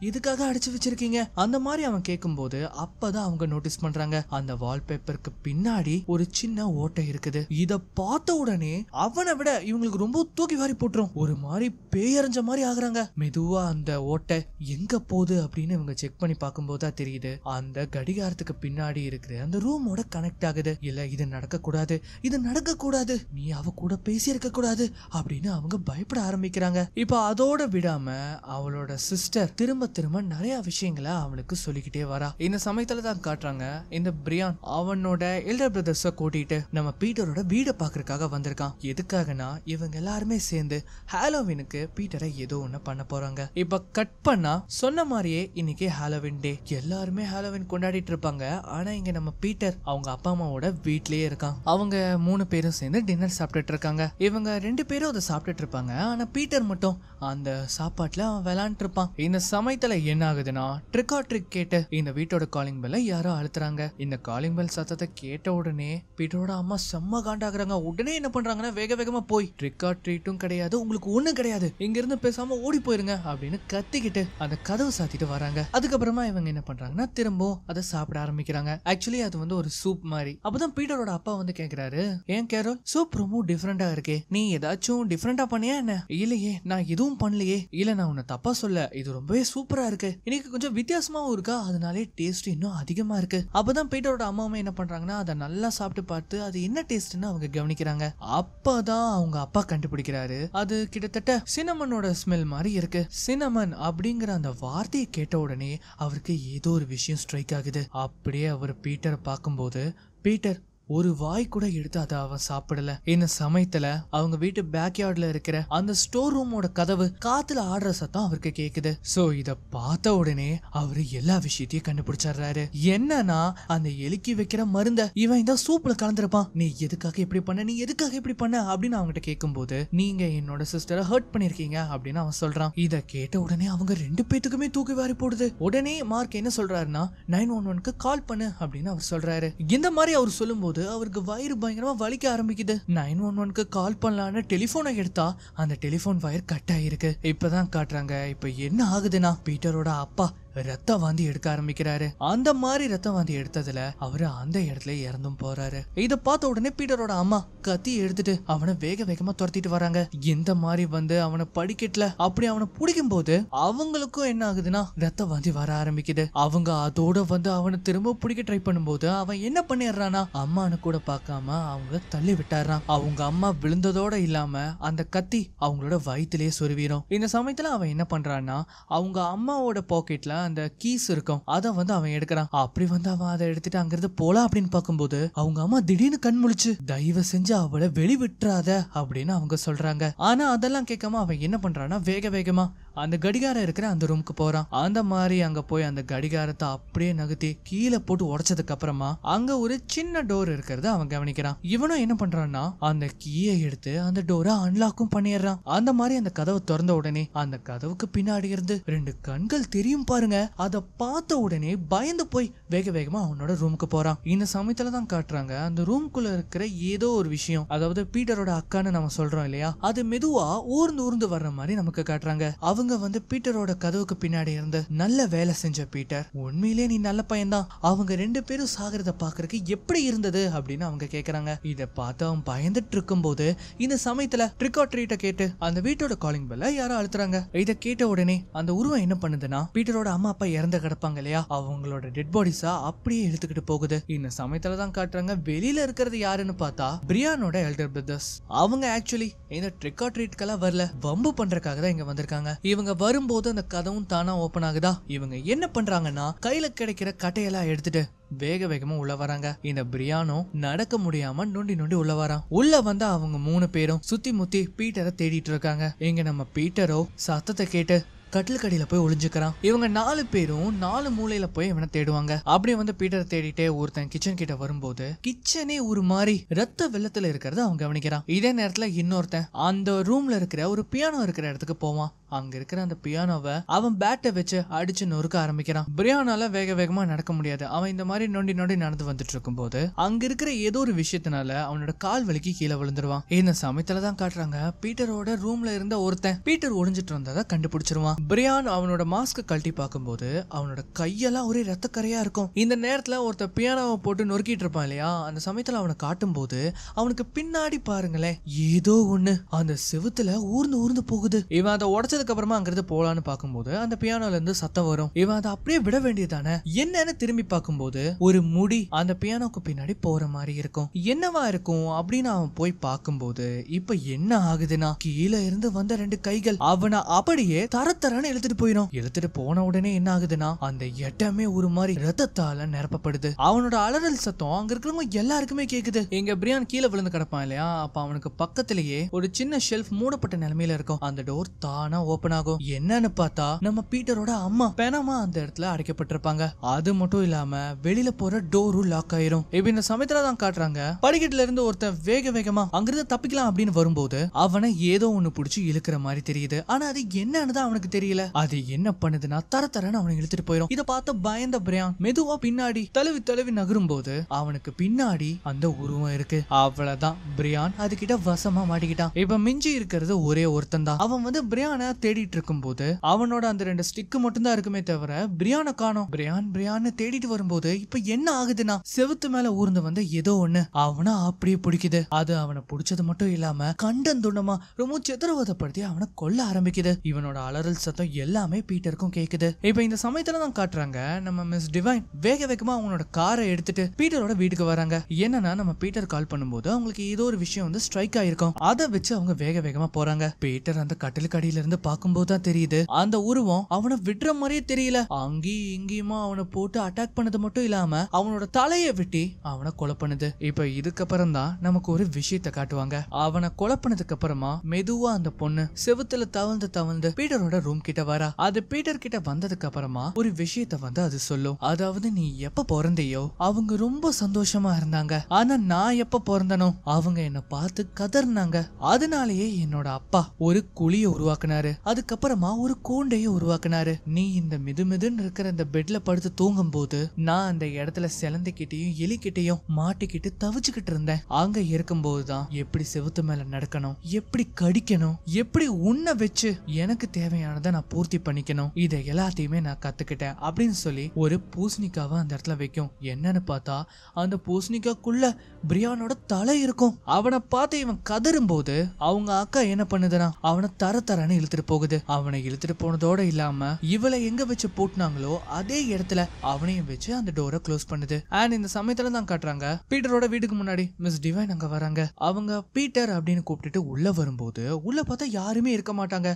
இதுக்காக அடிச்சு வச்சிருக்கீங்க அந்த மாதிரி அவன் கேட்கும்போது அப்பதான் அவங்க நோட்டீஸ் பண்றாங்க அந்த வால்பேப்பருக்கு பின்னாடி ஒரு சின்ன ஓட்டை இருக்குது. இத பார்த்த உடனே அவனை விட இவங்களுக்கு ரொம்ப தூக்கி வாரி போட்டுரும். ஒரு மாதிரி பேயறிஞ்ச மாதிரி ஆகுறாங்க. மெதுவா அந்த ஓட்டை எங்க போகுது அப்படின்னு இவங்க செக் பண்ணி பார்க்கும்போது தான் தெரியுது அந்த கடிகாரத்துக்கு பின்னாடி இருக்கிற அந்த ரூமோட கனெக்ட் ஆகுது. இல்ல இது நடக்க கூடாது, இது நடக்க கூடாது, நீ அவ கூட பேசி இருக்க கூடாது அப்படின்னு அவங்க பயப்பட ஆரம்பிக்கிறாங்க. இப்ப அதோட விடாம அவளோட சிஸ்டர் திரும்ப திரும்ப நிறைய விஷயங்களை அவனுக்கு சொல்லிக்கிட்டே வரா. இந்த சமயத்துல தான் காட்டுறாங்க இந்த பிரியான் அவனோட எல்டர் பிரதர்ஸ கூட்டிட்டு நம்ம பீட்டரோட வீடை பாக்குறதுக்காக வந்திருக்கான். எதுக்காகனா இவங்க எல்லாருமே சேர்ந்து ஹாலோவினுக்கு பீட்டரை ஏதோ ஒண்ணு பண்ண போறாங்க. இப்ப கட் பண்ணா சொன்ன மாதிரியே இன்னைக்கு ஹாலோவின் டே. எல்லாருமே ஹாலோவின் கொண்டாடிட்டு இருப்பாங்க. ஆனா இங்க நம்ம பீட்டர் அவங்க அப்பா அம்மாவோட வீட்லயே இருக்கான். அவங்க 3 பேரும் சேர்ந்து டின்னர் சாப்பிட்டுட்டு இருக்காங்க. இவங்க 2 பேரும் அதை சாப்பிட்டுட்டு இருப்பாங்க. ஆனா பீட்டர் மட்டும் அந்த சாப்பாட்டுல அவன் விளையாண்டு இருப்பான். இந்த சமயத்துல என்ன ஆகுதுன்னா ட்ரிக் ஆர் ட்ரிக் கேட்டு இந்த வீட்டோட காலிங் பெல்ல யாரோ அழுத்துறாங்க. இந்த காலிங் பெல் சத்தத்தை கேட்ட உடனே பீட்டரோட அம்மா செம்ம காண்டாக்குறாங்க. உடனே என்ன பண்றாங்கன்னா வேக வேகமா போய் ட்ரிக் ஆர் ட்ரீட்டும் கிடையாது, உங்களுக்கு ஒண்ணும் கிடையாது, இங்க இருந்து பேசாம ஓடி போயிருங்க அப்படின்னு கத்திக்கிட்டு அந்த கதவை சாத்திட்டு வராங்க. அதுக்கப்புறமா இவங்க என்ன பண்றாங்கன்னா திரும்பவும் அதை சாப்பிட ஆரம்பிக்கிறாங்க. ஆக்சுவலி அது வந்து ஒரு சூப் மாதிரி. அப்பதான் பீட்டரோட அப்பா வந்து கேக்குறாரு, ஏன் கேரோல் சூப் ரொம்ப டிஃபரெண்டா இருக்கே, நீ ஏதாச்சும் டிஃபரெண்டா பண்ணியா என்ன? இல்லையே, நான் எதுவும் பண்ணலையே. இல்ல நான் உன்னை தப்பா சொல்ல, இது ரொம்பவே சூப்பரா இருக்கு, இன்னைக்கு கொஞ்சம் வித்தியாசமாவும் இருக்கா, அதனாலே டேஸ்ட் இன்னும் அதிகமா இருக்கு. அப்பதான் பீட்டரோட அம்மாவும் என்ன பண்றாங்கன்னா அதை நல்லா சாப்பிட்டு பார்த்து அது என்ன டேஸ்ட்னு அவங்க கவனிக்கிறாங்க. அப்பதான் அவங்க அப்பா கண்டுபிடிக்கிறாரு அது கிட்டத்தட்ட சினமனோட ஸ்மெல் மாதிரி இருக்கு. சினமன் அப்படிங்கிற அந்த வார்த்தையை கேட்ட உடனே அவருக்கு ஏதோ ஒரு விஷயம் ஸ்ட்ரைக் ஆகுது. அப்படியே அவர் பீட்டரை பார்க்கும்போது பீட்டர் ஒரு வாய் கூட எடுத்து அதை அவன் சாப்பிடல. இந்த சமயத்துல அவங்க வீட்டு பேக்யார்ட்ல இருக்கிற அந்த ஸ்டோர் ரூமோட கதவு காத்துல ஆடுற சத்தம் அவருக்கு கேக்குது. சோ இத பார்த்த உடனே அவரு எல்லா விஷயத்தையும் கண்டுபிடிச்சாரு. என்னன்னா அந்த எலிக்கு வைக்கிற மருந்த இவன் இந்த சூப்ல கலந்துருப்பான். நீ எதுக்காக இப்படி பண்ண, நீ எதுக்காக இப்படி பண்ண அப்படின்னு அவங்ககிட்ட கேட்கும் போது நீங்க என்னோட சிஸ்டரை ஹர்ட் பண்ணிருக்கீங்க அப்படின்னு அவன் சொல்றான். இத கேட்ட உடனே அவங்க 2 பேத்துக்குமே தூக்கி வாரி போடுது. உடனே மார்க் என்ன சொல்றாருன்னா 911க்கு கால் பண்ணு அப்படின்னு அவர் சொல்றாரு. இந்த மாதிரி அவர் சொல்லும்போது அவருக்கு வயிறு பயங்கரமா வலிக்க ஆரம்பிக்குது. 911க்கு கால் பண்ணலான்னு டெலிபோனை எடுத்தா அந்த டெலிபோன் வயர் கட் ஆயிருக்கு. இப்பதான் காட்டுறாங்க இப்ப என்ன ஆகுதுன்னா பீட்டரோட அப்பா ரத்த வாந்தி எடுக்க ஆரம்பிக்கிறாரு. அந்த மாதிரி ரத்த வாந்தி எடுத்ததுல அவரு அந்த இடத்துல இறந்தும் போறாரு. இத பார்த்த உடனே பீட்டரோட அம்மா கத்தி எடுத்துட்டு அவனை வேக வேகமா துரத்திட்டு வராங்க. இந்த மாதிரி வந்து அவனை படிக்கட்டுல அப்படி அவனை பிடிக்கும் போது அவங்களுக்கும் என்ன ஆகுதுன்னா ரத்த வாந்தி வர ஆரம்பிக்குது. அவங்க அதோட வந்து அவனை திரும்ப பிடிக்க ட்ரை பண்ணும்போது அவன் என்ன பண்ணிடுறானா அம்மானு கூட பார்க்காம அவங்க தள்ளி விட்டாரான். அவங்க அம்மா விழுந்ததோட இல்லாம அந்த கத்தி அவங்களோட வயிற்றுலயே சொருவிடும். இந்த சமயத்துல அவன் என்ன பண்றான்னா அவங்க அம்மாவோட பாக்கெட்ல அந்த கீஸ் இருக்கும், அதை வந்து அவன் எடுக்கிறான். அப்படி வந்து அவன் அதை எடுத்துட்டு அங்கிருந்து போலாம் அப்படின்னு பார்க்கும்போது அவங்க அம்மா திடீர்னு கண் முழிச்சு தயவு செஞ்சு அவளை வெளிவிட்டுறாத அப்படின்னு அவங்க சொல்றாங்க. ஆனா அதெல்லாம் கேட்காம அவன் என்ன பண்றான்னா வேக வேகமா அந்த கடிகாரம் இருக்கிற அந்த ரூமுக்கு போறான். அந்த மாதிரி அங்க போய் அந்த கடிகாரத்தை அப்படியே நகர்த்தி கீழே போட்டு உடைச்சதுக்கு அப்புறமா அங்க ஒரு சின்ன டோர் இருக்கிறத அவன் கவனிக்கிறான். இவனும் என்ன பண்றான்னா அந்த கீயை எடுத்து அந்த டோரை அன்லாக்கும் பண்ணிடுறான். அந்த மாதிரி அந்த கதவை திறந்த உடனே அந்த கதவுக்கு பின்னாடி இருந்து 2 கண்கள் தெரியும் பாருங்க. அதை பார்த்த உடனே பயந்து போய் வேக வேகமா அவனோட ரூமுக்கு போறான். இந்த சமயத்துல தான் காட்டுறாங்க அந்த ரூம்குள்ள இருக்கிற ஏதோ ஒரு விஷயம், அதாவது பீட்டரோட அக்கான்னு நம்ம சொல்றோம் இல்லையா, அது மெதுவா ஊர்ந்து ஊர்ந்து வர்ற மாதிரி நமக்கு காட்டுறாங்க. அவங்க வந்து பீட்டரோட கதவுக்கு பின்னாடி இருந்து நல்ல வேலை செஞ்ச பீட்டர், உண்மையிலே நீ நல்ல பையன்தான், அவங்க 2 பேரும் சாகிறத பாக்குறதுக்கு எப்படி இருந்தது அப்படின்னு அவங்க கேக்குறாங்க. இத பார்த்து அவன் பயந்துட்டு இருக்கும் போது இந்த சமயத்துல ட்ரிக் ஆர் ட்ரீட்டை கேட்டு அந்த வீட்டோட காலிங் பெல்ல யாரோ அழுத்துறாங்க. இத கேட்ட உடனே அந்த உருவம் என்ன பண்ணுதுன்னா பீட்டரோட அம்மா அப்பா இறந்து கிடப்பாங்க இல்லையா, அவங்களோட டெட் பாடிஸா அப்படியே எடுத்துக்கிட்டு போகுது. இந்த சமயத்துல தான் காட்டுறாங்க வெளியில இருக்கிறது யாருன்னு பார்த்தா பிரியானோட எல்டர் பிரதர்ஸ். அவங்க ஆக்சுவலி இந்த ட்ரிக் ஆர் ட்ரீட்கெல்லாம் வரல, வம்பு பண்றதுக்காக தான் இங்க வந்திருக்காங்க. இவங்க வரும்போது அந்த கதவும் தானா ஓபன் ஆகுதா. இவங்க என்ன பண்றாங்கன்னா கையில கிடைக்கிற கட்டையெல்லாம் எடுத்துட்டு வேக வேகமா உள்ள வராங்க. இந்த பிரியானோ நடக்க முடியாம நொண்டி நொண்டி உள்ள வரான். உள்ள வந்து அவங்க 3 பேரும் சுத்தி முத்தி பீட்டரை தேடிட்டு இருக்காங்க. இங்க நம்ம பீட்டரோ சத்தத்தை கேட்டு கட்டிலுக்கடியில போய் ஒளிஞ்சுக்கிறான். இவங்க 4 பேரும் 4 மூலையில போய் இவனை தேடுவாங்க. அப்படி வந்து பீட்டரை தேடிட்டே ஒருத்தன் கிச்சன் கிட்ட வரும்போது கிச்சனே ஒரு மாதிரி ரத்த வெள்ளத்துல இருக்கிறத அவங்க கவனிக்கிறான். இதே நேரத்துல இன்னொருத்தன் அந்த ரூம்ல இருக்கிற ஒரு பியானோ இருக்கிற இடத்துக்கு போவான். அங்க இருக்கிற அந்த பியானோவை அவன் பேட்டை வச்சு அடிச்சு நொறுக்க ஆரம்பிக்கிறான். பிரியானால வேக வேகமா நடக்க முடியாது. அவன் இந்த மாதிரி நொண்டி நொண்டி நடந்து வந்துட்டு இருக்கும் போது அங்க இருக்கிற ஏதோ ஒரு விஷயத்தினால அவனோட கால் வலிக்கு கீழே விழுந்துருவான். இந்த சமயத்துலதான் காட்டுறாங்க பீட்டரோட ரூம்ல இருந்த ஒருத்தன் பீட்டர் ஒளிஞ்சிட்டு வந்ததை கண்டுபிடிச்சிருவான். பிரியான் அவனோட மாஸ்க் கழட்டி பார்க்கும்போது அவனோட கையெல்லாம் ஒரே ரத்தக்கரையா இருக்கும். இந்த நேரத்துல ஒருத்தர் பியானோவை போட்டு நொறுக்கிட்டு இருப்பான் இல்லையா, அந்த சமயத்துல அவனை காட்டும் போது அவனுக்கு பின்னாடி பாருங்களேன் ஏதோ ஒண்ணு அந்த செவுத்துல ஊர்ந்து ஊர்ந்து போகுது. இவன் அதை உடச்சதுக்கு அப்புறமா அங்கிருந்து போலான்னு பார்க்கும்போது அந்த பியானோல இருந்து சத்தம் வரும். இவன் அதை அப்படியே விட வேண்டியதானே, என்னன்னு திரும்பி பார்க்கும்போது ஒரு முடி அந்த பியானோக்கு பின்னாடி போற மாதிரி இருக்கும். என்னவா இருக்கும் அப்படின்னு அவன் போய் பார்க்கும்போது இப்ப என்ன ஆகுதுன்னா கீழே இருந்து வந்த 2 கைகள் அவனை அப்படியே தரத்தரான இழுத்துட்டு போயிடும். இழுத்துட்டு போன உடனே என்ன ஆகுதுன்னா அந்த இடமே ஒரு மாதிரி ரத்தத்தால நிரப்பப்படுது. அவனோட அலறல் சத்தம் அங்க இருக்கிறவங்க எல்லாருக்குமே கேக்குது. எங்க பிரியான் கீழே விழுந்து கிடப்பான் இல்லையா, அப்ப அவனுக்கு பக்கத்திலேயே ஒரு சின்ன ஷெல்ஃப் மூடப்பட்ட நிலைமையில இருக்கும். அந்த டோர் தானா ஓபன் ஆகும். என்னன்னு பார்த்தா நம்ம பீட்டரோட அம்மா பெனமா அந்த இடத்துல அடைக்கப்பட்டிருப்பாங்க. அது மட்டும் இல்லாம வெளியில போற டோரும் லாக் ஆயிரும். இப்ப இந்த சமயத்துல தான் காட்டுறாங்க படிக்கட்டுல இருந்து ஒருத்தன் வேக வேகமா அங்கிருந்து தப்பிக்கலாம் அப்படின்னு வரும்போது அவனை ஏதோ ஒண்ணு பிடிச்சி இழுக்கிற மாதிரி தெரியுது. ஆனா அது என்னன்னு தான் அவனுக்கு தெரியல. அது என்ன பண்ணுதுன்னா தரத்தரன்னு அவனை இழுத்துட்டு போயிடும். இதை பார்த்த பயந்த பிரியான் மெதுவா பின்னாடி தழுவி தழுவி நகரும் போது அவனுக்கு பின்னாடி அந்த உருவம் இருக்கு. அவ்வளவுதான், பிரியான் அதுகிட்ட வசமா மாட்டிக்கிட்டான். இப்ப மிஞ்சி இருக்கிறது ஒரே ஒருத்தன் தான். அவன் வந்து பிரியானை தேடிட்டு இருக்கும் போது அவனோட அந்த 2 ஸ்டிக்கு மட்டும் தான் இருக்குமே தவிர பிரியானை காணோம். பிரியான் தேடிட்டு வரும்போது இப்ப என்ன ஆகுதுன்னா செவுத்து மேல ஊர்ந்து வந்து ஏதோ ஒண்ணு அவனை அப்படியே பிடிக்குது. அது அவனை பிடிச்சது மட்டும் இல்லாம கண்டந்துண்டமா ரொம்ப சித்திரவதைப்படுத்தி அவனை கொல்ல ஆரம்பிக்குது. இவனோட அலறல் சத்தம் எல்லாமே பீட்டருக்கும் கேக்குது. இப்ப இந்த சமயத்துல தான் காட்டுறாங்க நம்ம மிஸ் டிவைன் வேக வேகமா அவனோட காரை எடுத்துட்டு பீட்டரோட வீட்டுக்கு வராங்க. என்னன்னா நம்ம பீட்டர் கால் பண்ணும்போது அவங்களுக்கு ஏதோ ஒரு விஷயம் வந்து ஸ்ட்ரைக் ஆயிருக்கும். அதை வச்சு அவங்க வேக வேகமா போறாங்க. பீட்டர் அந்த கட்டிலுக்கு அடியில இருந்து பார்க்கும்போது தான் தெரியுது அந்த உருவம் அவனை விடுற மாதிரியே தெரியல. அங்கேயும் இங்கேயுமா அவனை போட்டு அட்டாக் பண்ணது மட்டும் இல்லாம அவனோட தலையை வெட்டி அவனை கொலை பண்ணுது. இப்ப இதுக்கப்புறம் தான் நமக்கு ஒரு விஷயத்த காட்டுவாங்க. அவனை கொலை பண்ணதுக்கு அப்புறமா மெதுவா அந்த பொண்ணு செவுத்துல தவழ்ந்து தவழ்ந்து பீட்டரோட ரூம் கிட்ட வரா. அது பீட்டர் கிட்ட வந்ததுக்கு அப்புறமா ஒரு விஷயத்த வந்து அது சொல்லும். அதாவது நீ எப்ப பிறந்தையோ அவங்க ரொம்ப சந்தோஷமா இருந்தாங்க. ஆனா நான் எப்ப பிறந்தனோ அவங்க என்ன பார்த்து கதர்னாங்க. அதனாலேயே என்னோட அப்பா ஒரு குழிய உருவாக்குனாரு. அதுக்கப்புறமா ஒரு கூண்டையே உருவாக்குனாரு. நீ இந்த மிதுமிதுன்னு இருக்கிற இந்த பெட்ல படுத்து தூங்கும் போது நான் அந்த இடத்துல சிலந்திக்கிட்டையும் எலிக்கிட்டையும் மாட்டிக்கிட்டு தவிச்சுக்கிட்டு இருந்தேன். அங்க இருக்கும்போதுதான் எப்படி செவுத்து மேல நடக்கணும், எப்படி கடிக்கணும், எப்படி உன்னை வச்சு எனக்கு தேவையானதை நான் பூர்த்தி பண்ணிக்கணும், இதை எல்லாத்தையுமே நான் கத்துக்கிட்டேன் அப்படின்னு சொல்லி ஒரு பூசணிக்காவை அந்த இடத்துல வைக்கும். என்னன்னு பார்த்தா அந்த பூசணிக்காக்குள்ள பிரியானோட தலை இருக்கும். அவனை பார்த்து இவன் கதறும் போது அவங்க அக்கா என்ன பண்ணுதுன்னா அவனை தரன்னு இழுத்துட்டு போகுது. அவனை இழுத்துட்டு போனதோட இல்லாம இவளை எங்க வச்சு போட்டுனாங்களோ அதே இடத்துல அவனையும் வச்சு அந்த டோரை க்ளோஸ் பண்ணுது. அண்ட் இந்த சமயத்துல தான் காட்டுறாங்க பீட்டரோட வீட்டுக்கு முன்னாடி மிஸ் டிவைன் அங்க வராங்க. அவங்க பீட்டர் அப்படின்னு கூப்பிட்டுட்டு உள்ள வரும்போது உள்ள பார்த்தா யாருமே இருக்க மாட்டாங்க.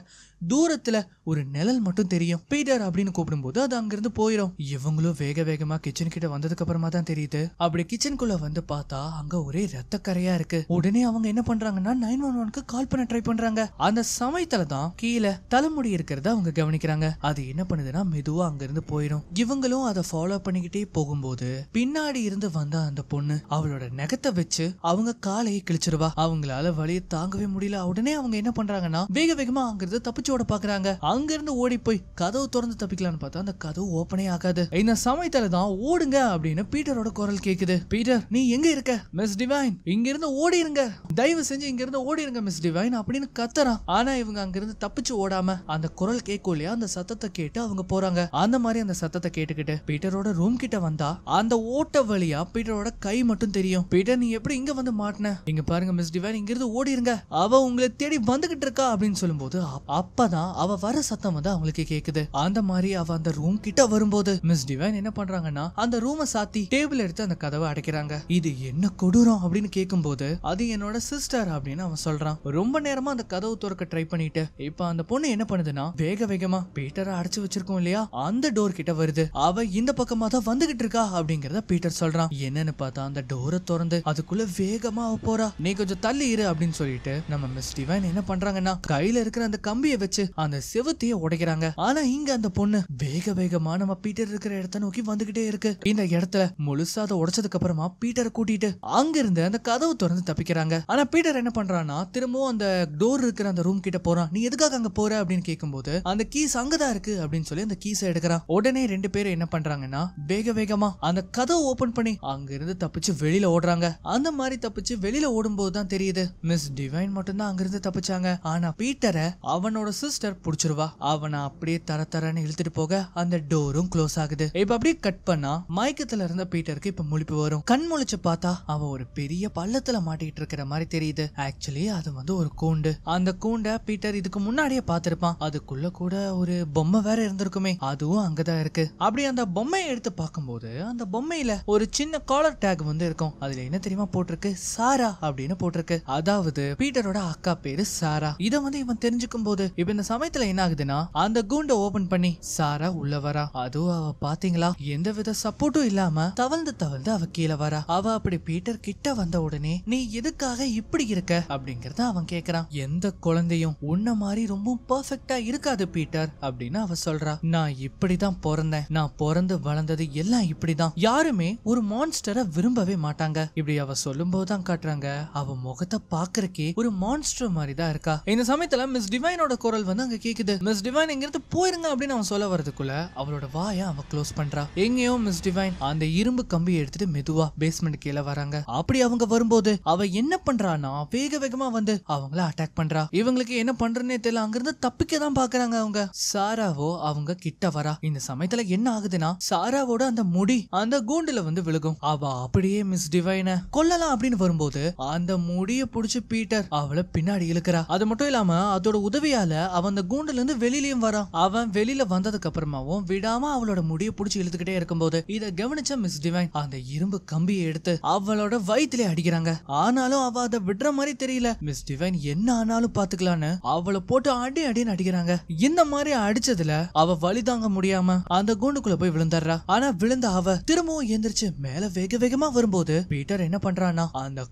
தூரத்துல ஒரு நிழல் மட்டும் தெரியும். பீட்டர் அப்படின்னு கூப்பிடும்போது அது அங்கிருந்து போயிடும். இவங்களும் வேகமா கிச்சன் கிட்ட வந்ததுக்கு அப்புறமா தான் தெரியுது. அப்படி கிச்சனுக்குள்ள வந்து பார்த்தா அங்க ஒரே ரத்த கரையா இருக்கு. உடனே அவங்க என்ன பண்றாங்கன்னா 911க்கு கால் பண்ண ட்ரை பண்றாங்க. அந்த சமயத்துல தான் கீழே தலைமுடி இருக்கிறத அவங்க கவனிக்கிறாங்க. அது என்ன பண்ணுதுன்னா மெதுவா அங்க இருந்து போயிடும். இவங்களும் அதை ஃபாலோ பண்ணிக்கிட்டே போகும்போது பின்னாடி இருந்து வந்த அந்த பொண்ணு அவளோட நகத்தை வச்சு அவங்க காலையை கிழிச்சிருவா. அவங்களால வலியை தாங்கவே முடியல. உடனே அவங்க என்ன பண்றாங்கன்னா வேகமா அங்கிருந்து தப்பிச்சோட பாக்குறாங்க. அங்க இருந்து ஓடி போய் கதவு திறந்து தப்பிக்கலான்னு பார்த்தா அந்த கதவு ஓபனே ஆகாது. இந்த சமயத்துல தான் ஓடுங்க அப்படின்னு பீட்டரோட குரல் கேக்குது. பீட்டர் நீ எங்க இருக்க? மிஸ் டிவைன் இங்க இருந்து ஓடிருங்க, தயவு செஞ்சு இங்க இருந்து ஓடிருங்க மிஸ் டிவைன் அப்படின்னு கத்துறான். ஆனா இவங்க அங்க இருந்து தப்பிச்சு ஓடாம அந்த குரல் கேட்கும் இல்லையா, அந்த சத்தத்தை கேட்டு அவங்க போறாங்க. அந்த மாதிரி அந்த சத்தத்தை கேட்டுக்கிட்டு பீட்டரோட ரூம் கிட்ட வந்தா அந்த ஓட்ட வழியா பீட்டரோட கை மட்டும் தெரியும். பீட்டர் நீ எப்படி இங்க வந்து மாட்டின? இங்க பாருங்க மிஸ் டிவைன் இங்க இருந்து ஓடிருங்க, அவ உங்களை தேடி வந்துகிட்டு இருக்கா அப்படின்னு சொல்லும்போது அப்பதான் அவ வர சத்தம் வந்து அவங்களுக்கு கேக்குது. அந்த மாதிரி அவ அந்த ரூம் கிட்ட வரும்போது மிஸ் டிவைன் என்ன பண்றாங்கன்னா அந்த ரூமை சாத்தி டேபிள் எடுத்து அந்த கதவை அடைக்கிறாங்க. இது என்ன கொடூரம் அப்படின்னு கேட்கும்போது அது என்னோட சிஸ்டர் அப்படின்னு அவன் சொல்றான். ரொம்ப நேரமா அந்த கதவு திறக்க ட்ரை பண்ணிட்டு இப்ப அந்த பொண்ணு என்ன பண்ணுதுன்னா வேகமா பீட்டரை அடைச்சு வச்சிருக்கோம் இல்லையா அந்த டோர் கிட்ட வருது. அவ இந்த பக்கமா தான் வந்துகிட்டு இருக்கா அப்படிங்கறத பீட்டர் சொல்றான். என்னன்னு பார்த்தா அந்த டோரை திறந்து அதுக்குள்ள வேகமா அவ போறா. நீ கொஞ்சம் தள்ளி இரு அப்படின்னு சொல்லிட்டு நம்ம மிஸ் டிவைன் என்ன பண்றாங்கன்னா கையில இருக்கிற அந்த கம்பியை வச்சு அந்த செவுத்தையே உடைக்கிறாங்க. ஆனா இங்க அந்த பொண்ணு வேகமா நம்ம பீட்டர் இருக்கிற இடத்த நோக்கி வந்துகிட்டே இருக்கு. இந்த இடத்துல முழுசா அதை உடைச்சதுக்கு அப்புறமா பீட்டரை கூட்டிட்டு அங்கிருந்து அந்த கதவு திறந்து தப்பிக்கிறாங்க. ஆனா பீட்டர் என்ன பண்றான்னா திரும்பவும் அந்த டோர் இருக்கிற அந்த ரூம் கிட்ட போறான். நீ எதுக்காக அங்க போற அப்படின்னு கேட்கும்போது அந்த கீஸ் அங்கதான் இருக்கு அப்படின்னு சொல்லி அந்த கீஸை எடுக்கிறான். உடனே ரெண்டு பேரும் என்ன பண்றாங்கன்னா வேகமா அந்த கதவு ஓபன் பண்ணி அங்க இருந்து தப்பிச்சு வெளியில ஓடுறாங்க. அந்த மாதிரி தப்பிச்சு வெளியில ஓடும்போது தான் தெரியுது மிஸ் டிவைன் மட்டும் தான் அங்கிருந்து தப்பிச்சாங்க. ஆனா பீட்டரை அவனோட சிஸ்டர் புடிச்சிருவா. அவனை அப்படியே தரன்னு இழுத்துட்டு போக அந்த டோரும் க்ளோஸ் ஆகுது. இப்ப அப்படியே கட் பண்ணா மயக்கத்துல இருந்த பீட்டருக்கு இப்ப முழிப்பு வரும். கண் முழிச்சு பார்த்தா அவன் ஒரு பெரிய பள்ளத்துல மாட்டிட்டு இருக்கிற மாதிரி தெரியுது. ஆக்சுவலி அது வந்து ஒரு கூண்டு. அந்த கூண்டை பீட்டர் இதுக்கு முன்னாடியே பார்த்திருப்பான். அதுக்குள்ள கூட ஒரு பொம்மை வேற இருந்திருக்குமே, அதுவும் அங்கதான் இருக்கு. அப்படி அந்த பொம்மையை எடுத்து பார்க்கும்போது அந்த பொம்மையில ஒரு சின்ன காலர் டேக் வந்து இருக்கும். அதுல என்ன தெரியுமா போட்டிருக்கு? சாரா அப்படின்னு போட்டிருக்கு. அதாவது பீட்டரோட அக்கா பேரு சாரா. இத வந்து இவன் தெரிஞ்சுக்கும் போது இப்ப இந்த சமயத்துல என்ன ஆகுதுன்னா அந்த கூண்டை ஓபன் பண்ணி சாரா உள்ள வரா. அதுவும் அவ பாத்தீங்களா எந்த வித சப்போர்ட்டும் இல்லாம தவழ்ந்து அவ கீழே வரா. அவ அப்படி பீட்டர் கிட்ட வந்த உடனே நீ எதுக்காக இப்படி இருக்க அப்படிங்கறத அவன் கேக்குறான். எந்த குழந்தையும் உன்ன மாதிரி ரொம்ப பெர்ஃபெக்ட்டா இருக்காது பீட்டர் அப்படின்னு அவ சொல்றா. நான் இப்படிதான் பிறந்தேன், நான் பிறந்து வளர்ந்தது எல்லாம் இப்படிதான், யாருமே ஒரு மான்ஸ்டரை விரும்பவே மாட்டாங்க. இப்படி அவ சொல்லும் போதுதான் காட்டுறாங்க அவ முகத்தை பாக்குறக்கே ஒரு மான்ஸ்டர் மாதிரி தான் இருக்கா. இந்த சமயத்துல மிஸ் டிவைனோட குரல் வந்து அங்க கேக்குது. மிஸ் டிவைன் இங்கிருந்து போயிருங்க அப்படின்னு அவன் சொல்ல வரதுக்குள்ள அவளோட வாயை அவ க்ளோஸ் பண்றா. எங்கேயோ மிஸ் டிவைன் அந்த இரும்பு கம்பியை எடுத்துட்டு மெதுவா பேஸ்மெண்ட் கீழே வராங்க. அப்படி அவங்க வரும்போது அவ என்ன பண்றானா வேகமா வந்து அவங்கள அட்டாக் பண்றா. இவங்களுக்கு என்ன பண்றதுன்னே தெரியல. அங்கிருந்து தப்பிக்க தான் பாக்குறாங்க அவங்க. சாராவோ அவங்க கிட்ட வரா. இந்த சமயத்துல என்ன ஆகுதுன்னா சாராவோட அந்த முடி அந்த கூண்டுல வந்து விழுகும். அவ அப்படியே மிஸ் டிவைனை கொல்லலாம் அப்படின்னு வரும்போது அந்த முடிய புடிச்சு பீட்டர் அவளை பின்னாடி இழுக்கிறா. அது மட்டும் இல்லாம அதோட உதவியால அவன் அந்த கூண்டுல இருந்து வெளியிலயும் வரான். அவன் வெளியில வந்ததுக்கு அப்புறமாவும் விடாம அவளோட முடிய புடிச்சு இழுத்துக்கிட்டே இருக்கும்போது இத கவனிச்ச மிஸ் டிவைன் அந்த இரும்பு கம்பியை எடுத்து அவளோட வயிற்றிலே அடிக்கிறாங்க. ஆனாலும் அவ அதை விடுற மாதிரி தெரியல. மிஸ் டிவைன் என்ன ஆனாலும் பாத்துக்கலான்னு அவளை போட்டு அடின்னு அடிக்கிறாங்க. இந்த மாதிரி அடிச்சதுல அவ வலி தாங்க முடியாம அந்த கூண்டுக்குள்ள போய் விழுந்துடுறா. ஆனா விழுந்த அவ திரும்பவும் எந்திரிச்சு மேல வேகமா வரும்போது பீட்டர் என்ன பண்றானா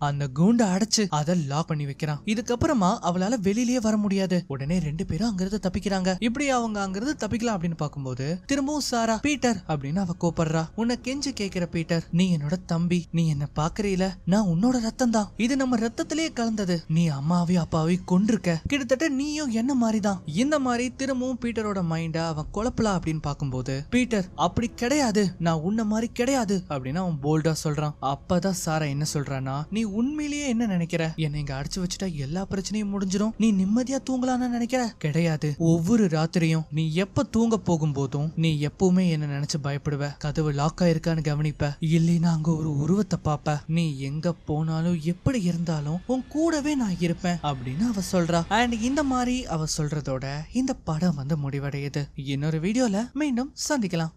அந்த கூண்டை அடைச்சு அதை லாக் பண்ணி வைக்கிறான். இதுக்கப்புறமா அவளால வெளியிலேயே வர முடியாது. உடனே ரெண்டு பேரும் அங்கிருந்து தப்பிக்கிறாங்க. இப்படி அவங்க அங்கிருந்து தப்பிக்கலாம் அப்படின்னு பாக்கும்போது திரும்பவும் சாரா பீட்டர் அப்படின்னு அவ கூப்பிடுறா. உன்னை கெஞ்சு கேக்குற பீட்டர், நீ என்னோட தம்பி, நீ என்ன பாக்குறீல, நான் உன்னோட ரத்தம் தான், இது நம்ம ரத்தத்திலேயே கலந்தது. நீ அம்மாவையும் அப்பாவையும் கொண்டிருக்க, கிட்டத்தட்ட நீயும் என்ன மாதிரிதான். இந்த மாதிரி திரும்பவும் பீட்டரோட மைண்ட அவன் குழப்பலாம் அப்படின்னு பார்க்கும்போது பீட்டர் அப்படி கிடையாது, நான் உன்ன மாதிரி கிடையாது அப்படின்னு அவன் போல்டா சொல்றான். அப்பதான் சாரா என்ன சொல்றானா, நீ உண்மையிலேயே என்ன நினைக்கிற, என்னை இங்க அடிச்சு வச்சுட்டா எல்லா பிரச்சனையும் முடிஞ்சிடும், நீ நிம்மதியா தூங்கலாம்னு நினைக்கிற? கிடையாது. ஒவ்வொரு ராத்திரியும் நீ எப்ப தூங்க போகும் போதும் நீ எப்பவுமே என்ன நினைச்சு பயப்படுவ, கதவு லாக் ஆயிருக்கான்னு கவனிப்ப, இல்லைன்னா அங்க ஒரு உருவத்தை பாப்ப, நீ எங்க போனாலும் எப்படி இருந்தாலும் உன் கூடவே நான் இருப்பேன் அப்படின்னு அவ சொல்றா. அண்ட் இந்த மாதிரி அவ சொல்றதோட இந்த படம் முடிவடையுது. இன்னொரு வீடியோல மீண்டும் சந்திக்கலாம்.